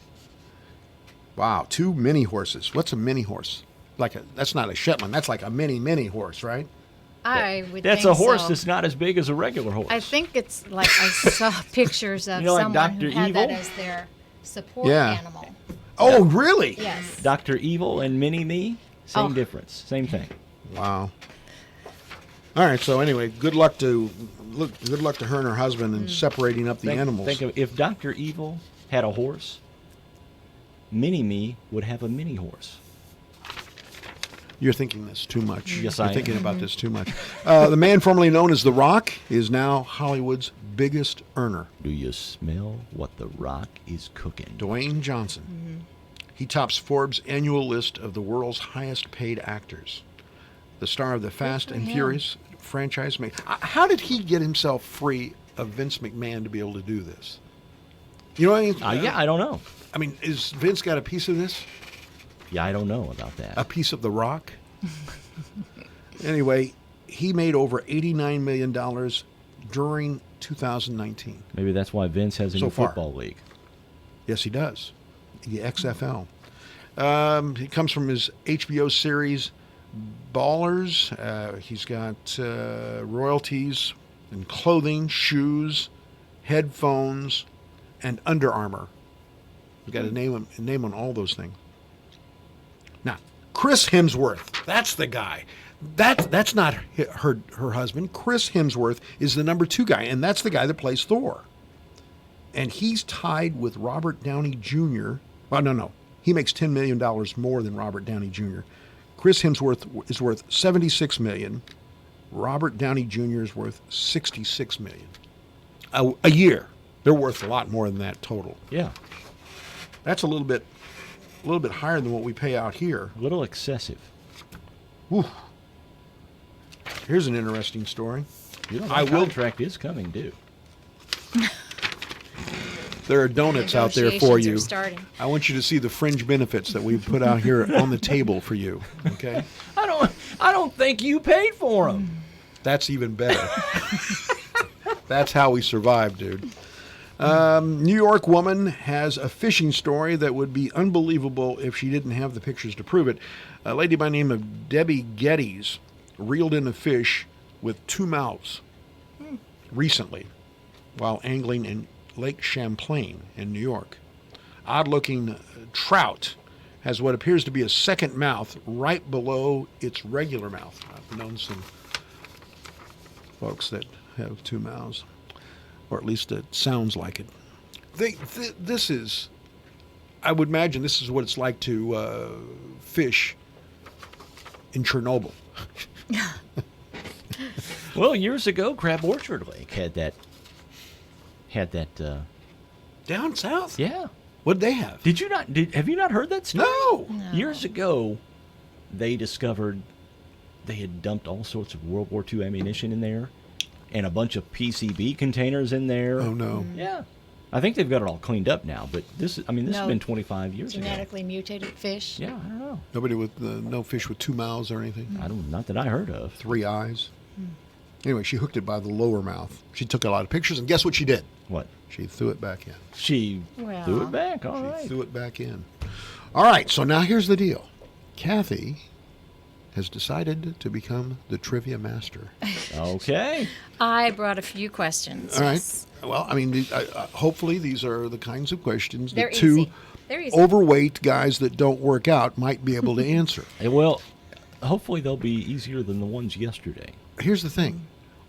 Wow, 2 mini horses. What's a mini horse? That's not a Shetland. That's like a mini horse, right? I would That's think a horse so. that's not as big as a regular horse. I think it's like I saw pictures of You know, like someone who Dr. had that Evil? as their support Yeah. animal. Oh, really? Yes. Dr. Evil and Mini-Me, same Oh. difference, same thing. Wow. All right. So anyway, good luck to her and her husband in separating up the animals. Think of if Dr. Evil had a horse, Mini-Me would have a mini horse. You're thinking this too much. Yes, You're I am. thinking about this too much. The man formerly known as The Rock is now Hollywood's biggest earner? Do you smell what The Rock is cooking? Dwayne Johnson. He tops Forbes' annual list of the world's highest paid actors. The star of the Fast and Furious franchise. How did he get himself free of Vince McMahon to be able to do this? You know what I mean? Yeah, I don't know. I mean, is Vince got a piece of this? Yeah, I don't know about that. A piece of The Rock? Anyway, he made over $89 million during 2019. Maybe that's why Vince has a So new far. football league. Yes, he does. The XFL. He comes from his HBO series Ballers. He's got royalties in clothing, shoes, headphones, and Under Armour. He's got a name on all those things. Now, Chris Hemsworth, that's the guy. That's not her husband. Chris Hemsworth is the number 2 guy, and that's the guy that plays Thor. And he's tied with Robert Downey Jr. Well, no. He makes $10 million more than Robert Downey Jr. Chris Hemsworth is worth $76 million. Robert Downey Jr. is worth $66 million a year. They're worth a lot more than that total. Yeah. That's a little bit higher than what we pay out here. A little excessive. Whew. Here's an interesting story. You know, my contract is coming due. There are donuts out there for Negotiations you. are starting. I want you to see the fringe benefits that we put out here on the table for you. Okay? I don't think you paid for them. That's even better. That's how we survive, dude. New York woman has a fishing story that would be unbelievable if she didn't have the pictures to prove it. A lady by the name of Debbie Geddes reeled in a fish with 2 mouths recently while angling in Lake Champlain in New York. Odd-looking trout has what appears to be a second mouth right below its regular mouth. I've known some folks that have 2 mouths, or at least it sounds like it. This is, I would imagine this is what it's like to fish in Chernobyl. Well, years ago, Crab Orchard Lake had that. Down south? Yeah. What'd they have? Did you not? Have you not heard that story? No. Years ago, they discovered they had dumped all sorts of World War II ammunition in there, and a bunch of PCB containers in there. Oh no. Yeah. I think they've got it all cleaned up now, but this has No. been 25 years ago. Genetically mutated fish. Yeah, I don't know. Nobody with no fish with 2 mouths or anything? Not that I heard of. 3 eyes? Anyway, she hooked it by the lower mouth. She took a lot of pictures, and guess what she did? What? She threw it back in. She Well. threw it back. All She right. threw it back in. All right, so now here's the deal. Kathy has decided to become the trivia master. Okay. I brought a few questions. All right. yes. Well, I mean, hopefully these are the kinds of questions They're that 2 easy. They're easy. overweight guys that don't work out might be able to answer. Well, hopefully they'll be easier than the ones yesterday. Here's the thing.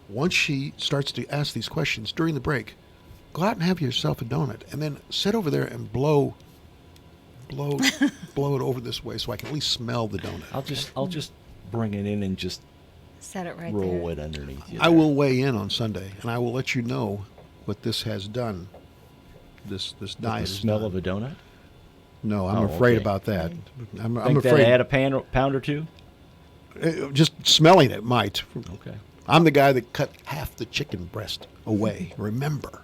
Once she starts to ask these questions during the break, go out and have yourself a donut, and then sit over there and blow it over this way so I can at least smell the donut. I'll just bring it in and just Set it right roll there. it underneath you. I will weigh in on Sunday, and I will let you know what this has done. This With diet. the has smell done. of a donut. No, I'm Oh, afraid okay. about that. I'm Think afraid. that add a pound or two. Just smelling it might. Okay. I'm the guy that cut half the chicken breast away. Remember.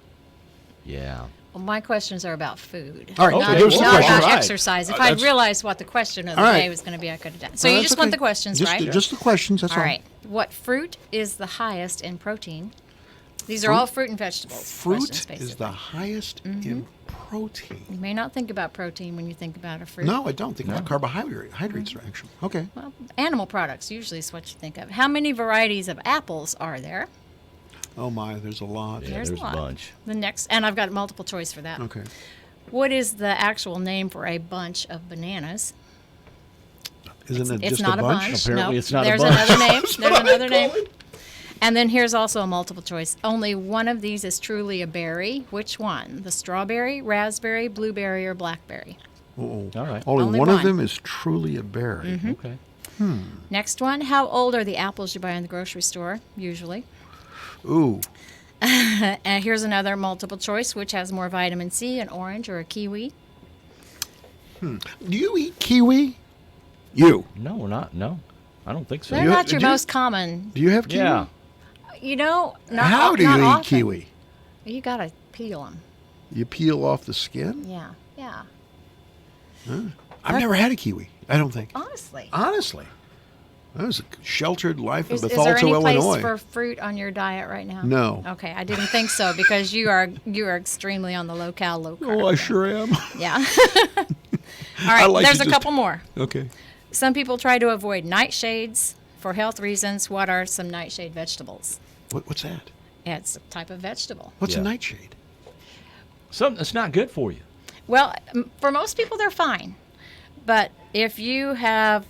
Yeah. Well, my questions are about food. All right, not, so there's the not question. about All right. exercise. If Uh, I'd that's- realized what the question of the All right. day was going to be, I could have done. So No, you that's just want okay. the questions, Just right? just the questions. That's all. All right. What fruit is the highest in protein? These are all fruit and vegetables. Fruit questions, is basically. the highest in protein. You may not think about protein when you think about a fruit. No, I don't think about carbohydrates are actually. Okay. Well, animal products usually is what you think of. How many varieties of apples are there? Oh my, there's a lot. Yeah, There's there's a lot. bunch. The next, and I've got multiple choice for that. Okay. What is the actual name for a bunch of bananas? Isn't it It's just not a bunch? Apparently no, it's not a there's bunch. another name. That's There's what I another call name. it. And then here's also a multiple choice. Only one of these is truly a berry. Which one? The strawberry, raspberry, blueberry, or blackberry? Uh-oh. All right. Only Only one of one. them is truly a berry. Okay. Next one. How old are the apples you buy in the grocery store, usually? Ooh. And here's another multiple choice. Which has more vitamin C, an orange or a kiwi? Do you eat kiwi? You? No, no. I don't think so. They're not your most common. Do you have kiwi? Yeah. You know, not How do not you eat often. kiwi? You got to peel them. You peel off the skin? Yeah. I've never had a kiwi, I don't think. Honestly. That was a sheltered life in Is there Bethalto, any place Illinois. for fruit on your diet right now? No. Okay, I didn't think so because you are extremely on the low cal, low carb. Oh, I sure am. Yeah. All right, like there's to a just- couple more. Okay. Some people try to avoid nightshades for health reasons. What are some nightshade vegetables? What's that? It's a type of vegetable. What's Yeah. a nightshade? Something that's not good for you. Well, for most people, they're fine. But if you have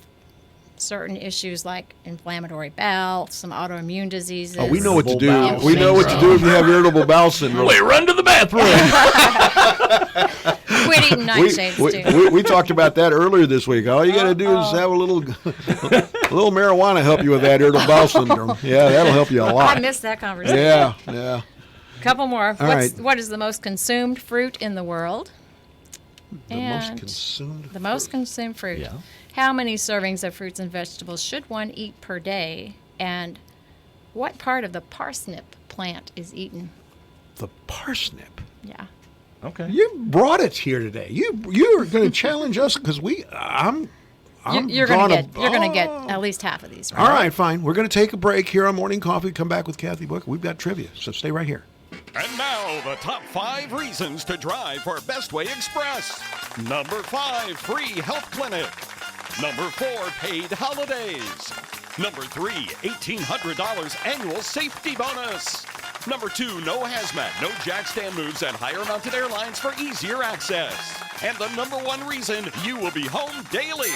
certain issues like inflammatory bowel, some autoimmune diseases. Oh, we know what to do. Irritable bowel We know what to do if you have irritable bowel syndrome. We run to the bathroom. Quit eating nightshades, we talked about that earlier this week. All you got to do is have a little marijuana help you with that irritable bowel syndrome. Yeah, that'll help you a lot. I missed that conversation. Yeah. Couple more. All right. What is the most consumed fruit in the world? The most consumed fruit. Yeah. How many servings of fruits and vegetables should one eat per day? And what part of the parsnip plant is eaten? The parsnip. Yeah. Okay. You brought it here today. You are going to challenge us because I'm You're gonna gonna get at least half of these. Right? All right, fine. We're going to take a break here on Morning Coffee. Come back with Kathy Book. We've got trivia, so stay right here. And now, the top 5 reasons to drive for Bestway Express. Number 5, free health clinic. Number 4, paid holidays. Number 3, $1,800 annual safety bonus. Number 2, no hazmat, no jack stand moves, and higher mounted airlines for easier access. And the number 1 reason, you will be home daily.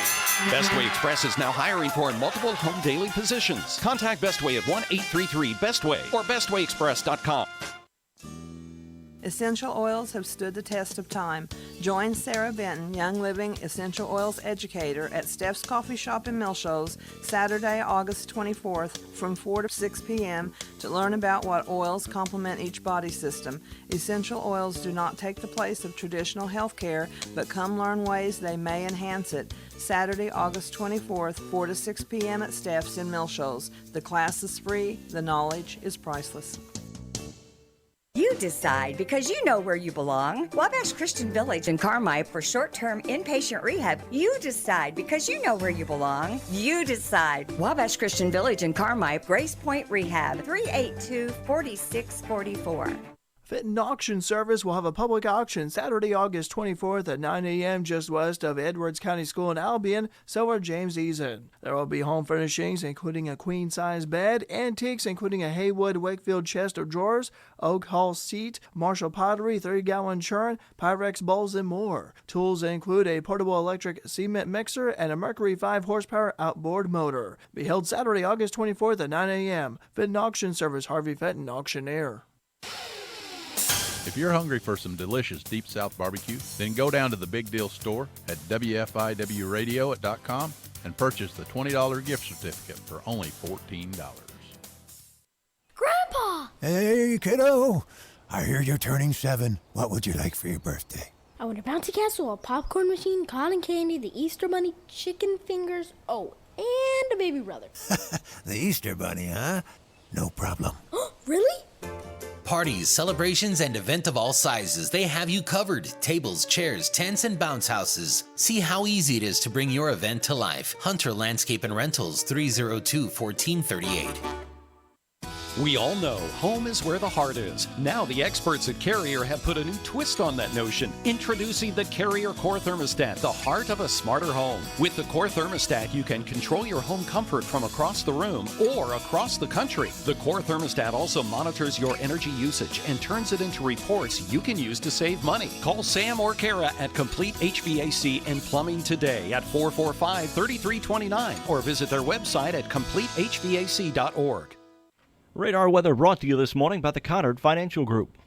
Bestway Express is now hiring for multiple home daily positions. Contact Bestway at 1-833-BESTWAY or bestwayexpress.com. Essential oils have stood the test of time. Join Sarah Benton, Young Living Essential Oils Educator, at Steph's Coffee Shop in Milshows, Saturday, August 24th, from 4 to 6 p.m. to learn about what oils complement each body system. Essential oils do not take the place of traditional health care, but come learn ways they may enhance it. Saturday, August 24th, 4 to 6 p.m. at Steph's in Milshows. The class is free. The knowledge is priceless. You decide because you know where you belong. Wabash Christian Village in Carmi for short-term inpatient rehab. You decide because you know where you belong. You decide. Wabash Christian Village in Carmi, Grace Point Rehab, 382-4644. Fitton Auction Service will have a public auction Saturday, August 24th at 9 a.m. just west of Edwards County School in Albion, so are James Eason. There will be home furnishings including a queen-size bed, antiques including a Haywood Wakefield chest of drawers, oak hall seat, Marshall pottery, 30-gallon churn, Pyrex bowls, and more. Tools include a portable electric cement mixer and a Mercury 5-horsepower outboard motor. Be held Saturday, August 24th at 9 a.m. Fitton Auction Service, Harvey Fenton, Auctioneer. If you're hungry for some delicious Deep South barbecue, then go down to the Big Deal store at WFIWradio.com and purchase the $20 gift certificate for only $14. Grandpa! Hey, kiddo. I hear you're turning 7. What would you like for your birthday? I want a bouncy castle, a popcorn machine, cotton candy, the Easter bunny, chicken fingers, and a baby brother. The Easter Bunny, huh? No problem. Really? Parties, celebrations, and event of all sizes, they have you covered. Tables, chairs, tents, and bounce houses. See how easy it is to bring your event to life. Hunter Landscape and Rentals, 302-1438. We all know home is where the heart is. Now the experts at Carrier have put a new twist on that notion. Introducing the Carrier Core Thermostat, the heart of a smarter home. With the Core Thermostat, you can control your home comfort from across the room or across the country. The Core Thermostat also monitors your energy usage and turns it into reports you can use to save money. Call Sam or Kara at Complete HVAC and Plumbing today at 445-3329 or visit their website at CompleteHVAC.org. Radar weather brought to you this morning by the Connard Financial Group.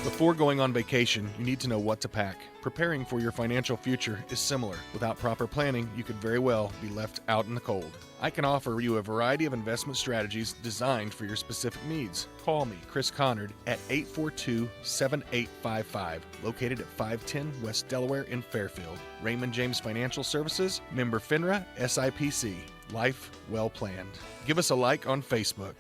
The Before going on vacation, you need to know what to pack. Preparing for your financial future is similar. Without proper planning, you could very well be left out in the cold. I can offer you a variety of investment strategies designed for your specific needs. Call me, Chris Connard, at 842-7855, located at 510 West Delaware in Fairfield. Raymond James Financial Services, member FINRA, SIPC. Life well planned. Give us a like on Facebook.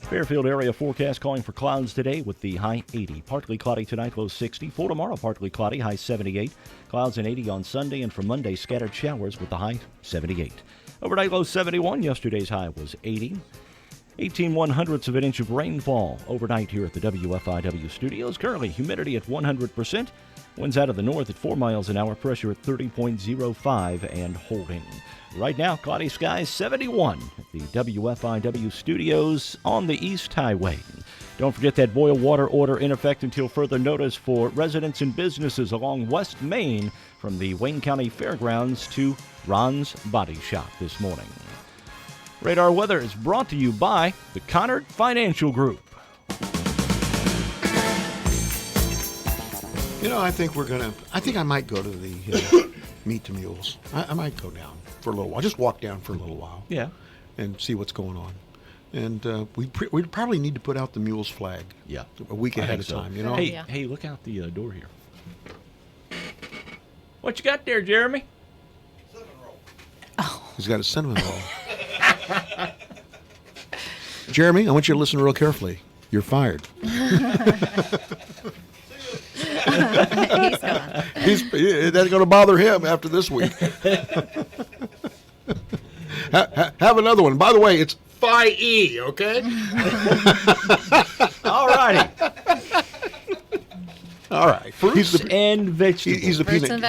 Fairfield area forecast calling for clouds today with the high 80. Partly cloudy tonight, low 60. For tomorrow, partly cloudy, high 78. Clouds and 80 on Sunday, and for Monday, scattered showers with the high 78. Overnight low 71. Yesterday's high was 80. 18/100ths of an inch of rainfall overnight here at the WFIW studios. Currently, humidity at 100%. Winds out of the north at 4 miles an hour. Pressure at 30.05 and holding. Right now, cloudy skies, 71 at the WFIW studios on the East Highway. Don't forget that boil water order in effect until further notice for residents and businesses along West Main from the Wayne County Fairgrounds to Ron's Body Shop this morning. Radar weather is brought to you by the Connard Financial Group. You know, I think I might go to the Meet the Mules. I might go down for a little while. Just walk down for a little while. Yeah. And see what's going on. And we'd probably need to put out the Mules flag. Yeah. A week I ahead think of so. time, you know? Hey, look out the door here. What you got there, Jeremy? He's got a cinnamon roll. Jeremy, I want you to listen real carefully. You're fired. He's gone. That's going to bother him after this week. Have another one. By the way, it's Phi E, okay? All righty. All right. Fruits and vegetables. He's the Fruits and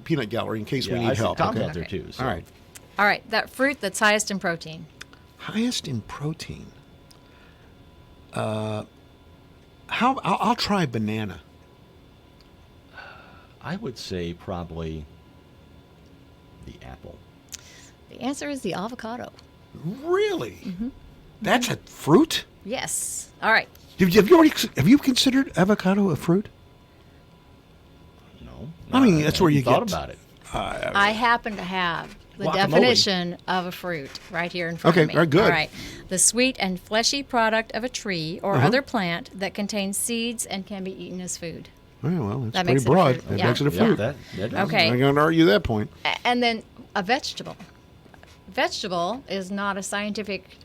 peanut gallery in case we Yeah, need I see help. Tom's okay? out there too. So. All right. All right, that fruit that's highest in protein. Highest in protein. I'll try banana. I would say probably the apple. The answer is the avocado. Really? Mm-hmm. That's a fruit? Yes. All right. Have you considered avocado a fruit? No. I mean, that's where you thought get about it. I happen to have the Guacamole. definition of a fruit right here in front Okay, of me. very good. All right. The sweet and fleshy product of a tree or Uh-huh. other plant that contains seeds and can be eaten as food. Well, that's That pretty makes it a broad. fruit. That Yeah. makes it a Yeah, fruit. that does. Okay. I'm going to argue that point. And then a vegetable. Vegetable is not a scientific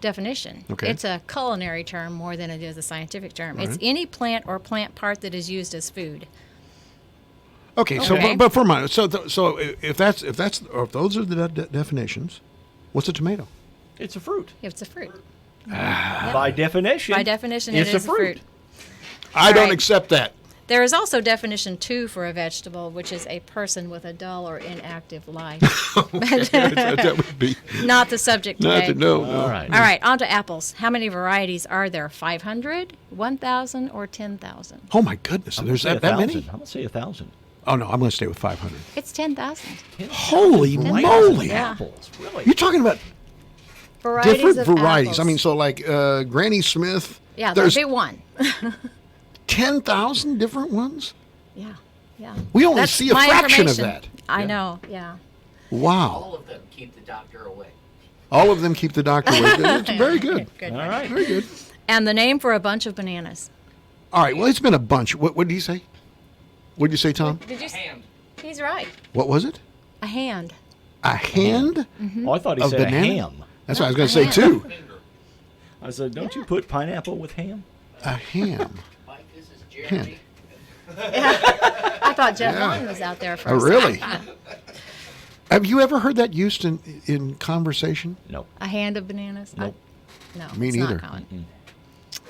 definition. Okay. It's a culinary term more than it is a scientific term. All It's right. any plant or plant part that is used as food. Okay, so Okay. but for a moment, so if those are the definitions, what's a tomato? It's a fruit. It's a fruit. By definition. By definition, it's it is a fruit. I don't right. accept that. There is also definition 2 for a vegetable, which is a person with a dull or inactive life. that would be Not the subject today. no. All right. All right, on to apples. How many varieties are there? 500, 1,000, or 10,000? Oh my goodness! I'm There's gonna say that 1,000. many? I'm gonna say 1,000. Oh no, I'm going to stay with 500. It's 10,000. Holy 10,000, moly! yeah. Apples, really? You're talking about Varieties different of varieties. apples. I mean, so like Granny Smith. Yeah, there'd there's be one. 10,000 different ones. Yeah, yeah. We only That's see a my fraction of information. that. I know, yeah. Wow! All of them keep the doctor away. All of them keep the doctor away. It's very good. Good. All right. Very good. And the name for a bunch of bananas. All right. Well, it's been a bunch. What did he say? What did you say, Tom? Did you? He's right. What was it? A hand. A hand? Oh, I thought he Of said banana? a ham. That's what I was going to say too. I said, don't you put pineapple with ham? A ham. Mike, this is Jeremy. I thought Jeff Yeah. Vaughn was out there for Oh, a really? second. Have you ever heard that used in conversation? No. A hand of bananas? Nope. No, Me it's neither. not common.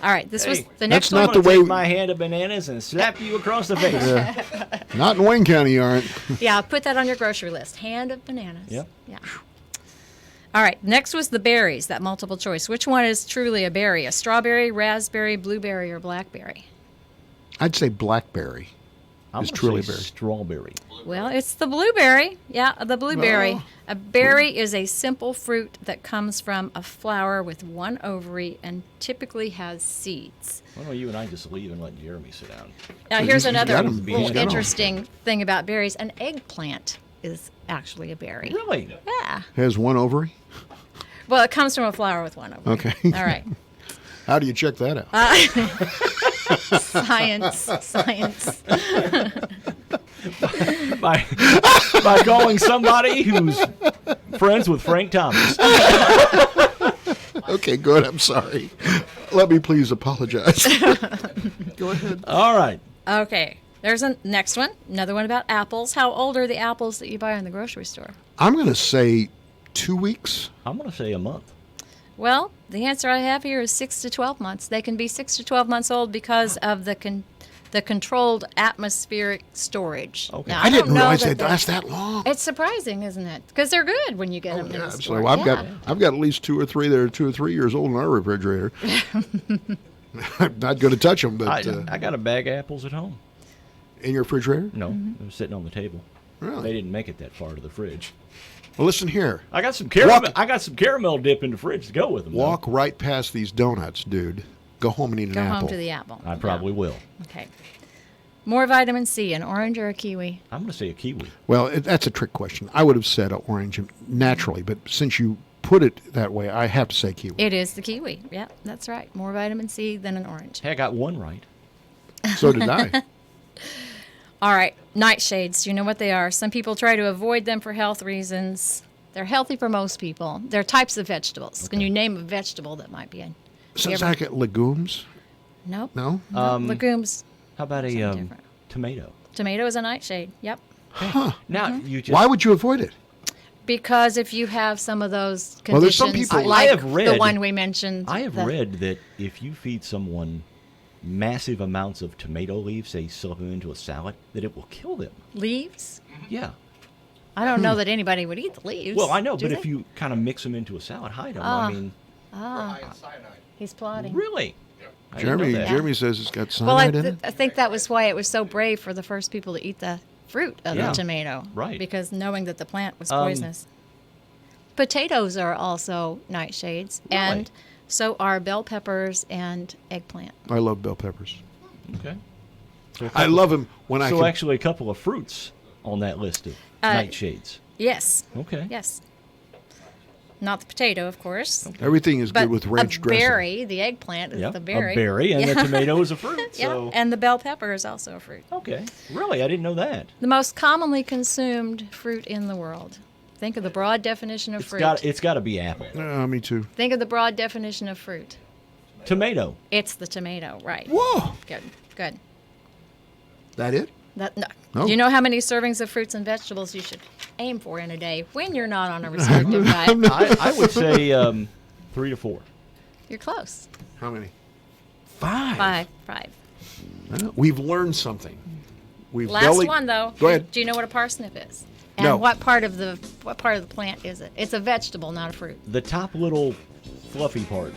All right, this was Hey, the next not one. the way Take my hand of bananas and slap you across the face. Not in Wayne County, you aren't. Yeah, put that on your grocery list. Hand of bananas. Yep. Yeah. All right, next was the berries, that multiple choice. Which one is truly a berry? A strawberry, raspberry, blueberry, or blackberry? I'd say blackberry. is gonna truly a say berry? strawberry. Well, it's the blueberry. Yeah, the blueberry. Oh. A berry is a simple fruit that comes from a flower with one ovary and typically has seeds. Why don't you and I just leave and let Jeremy sit down? Now, here's another got 'em. He's little got 'em. interesting thing about berries. An eggplant is actually a berry. Really? Yeah. Has one ovary? Well, it comes from a flower with one ovary. Okay. All right. How do you check that out? Science. by calling somebody who's friends with Frank Thomas. Okay, good. I'm sorry. Let me please apologize. Go ahead. All right. Okay. There's a next one. Another one about apples. How old are the apples that you buy in the grocery store? I'm going to say 2 weeks. I'm going to say a month. Well, the answer I have here is 6 to 12 months. They can be 6 to 12 months old because of the controlled atmospheric storage. Okay. Now, I didn't don't know realize that they'd last that long. It's surprising, isn't it? Because they're good when you get them in the store. So I've Yeah. got at least 2 or 3 that are 2 or 3 years old in our refrigerator. I'm not going to touch them, but I got a bag of apples at home. In your refrigerator? No, they're sitting on the table. Really? They didn't make it that far to the fridge. Well, listen here. I got some caramel dip in the fridge to go with them. Walk right past these donuts, dude. Go home and eat an Go apple. home to the apple. I probably will. Okay. More vitamin C, an orange or a kiwi? I'm going to say a kiwi. Well, that's a trick question. I would have said orange naturally, but since you put it that way, I have to say kiwi. It is the kiwi. Yeah, that's right. More vitamin C than an orange. Hey, I got one right. So did I. All right, nightshades. You know what they are. Some people try to avoid them for health reasons. They're healthy for most people. They're types of vegetables. Okay. Can you name a vegetable that might be in? Sounds like legumes. Nope. No? Legumes. How about a tomato? Tomato is a nightshade. Yep. Huh. Now, you just... Why would you avoid it? Because if you have some of those conditions, well, there's some people, like I have read, the one we mentioned. I have read that if you feed someone massive amounts of tomato leaves, say stuff them into a salad, that it will kill them. Leaves? Yeah. I don't know that anybody would eat the leaves. Well, I know, Do but they? if you kind of mix them into a salad, hide them. I mean, he's plotting. Really? I didn't know Jeremy that. Jeremy says it's got Well, cyanide in it. I think that was why it was so brave for the first people to eat the fruit of the tomato. Right. Because knowing that the plant was poisonous. Potatoes are also nightshades, and so are bell peppers and eggplant. I love bell peppers. Okay. I love them when I So can... actually a couple of fruits on that list of nightshades. Yes. Okay. Yes. Not the potato, of course. Everything is But good with ranch a dressing. berry, the eggplant is the berry. A berry, and the tomato is a fruit. So. Yeah, and the bell pepper is also a fruit. Okay. Really? I didn't know that. The most commonly consumed fruit in the world. Think of the broad definition of fruit. It's got to be apple. Me too. Think of the broad definition of fruit. Tomato. It's the tomato, right. Whoa. Good. That it? No. Oh. Do you know how many servings of fruits and vegetables you should aim for in a day when you're not on a restrictive diet? I would say 3 to 4. You're close. How many? 5. We've learned something. We've Last one though. Go ahead. Do you know what a parsnip is? And No. what part of the plant is it? It's a vegetable, not a fruit. The top little fluffy part.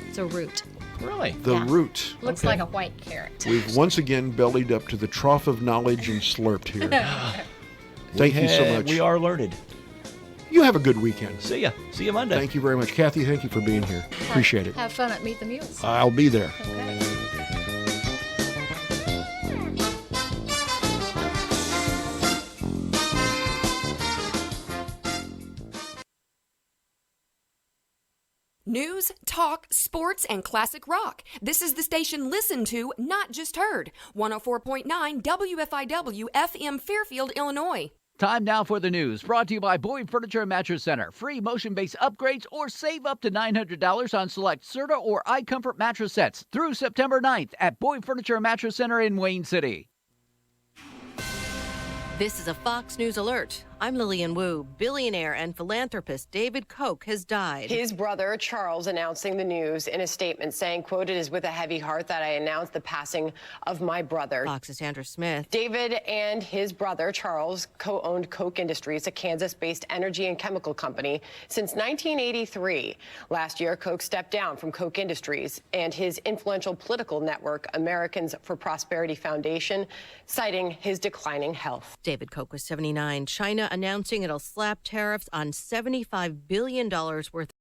It's a root. Really? The root. Looks like a white carrot. We've once again bellied up to the trough of knowledge and slurped here. Thank you so much. We are learned. You have a good weekend. See ya. See you Monday. Thank you very much. Kathy, thank you for being here. Appreciate it. Have fun at Meet the Mules. I'll be there. Okay. News, talk, sports, and classic rock. This is the station listened to, not just heard. 104.9 WFIW FM Fairfield, Illinois. Time now for the news, brought to you by Boyd Furniture and Mattress Center. Free motion-based upgrades or save up to $900 on select Serta or iComfort mattress sets through September 9th at Boyd Furniture and Mattress Center in Wayne City. This is a Fox News alert. I'm Lillian Wu. Billionaire and philanthropist David Koch has died. His brother, Charles, announcing the news in a statement saying, quote, "It is with a heavy heart that I announce the passing of my brother." Fox's Andrew Smith. David and his brother, Charles, co-owned Koch Industries, a Kansas-based energy and chemical company, since 1983. Last year, Koch stepped down from Koch Industries and his influential political network, Americans for Prosperity Foundation, citing his declining health. David Koch was 79. China announcing it'll slap tariffs on $75 billion worth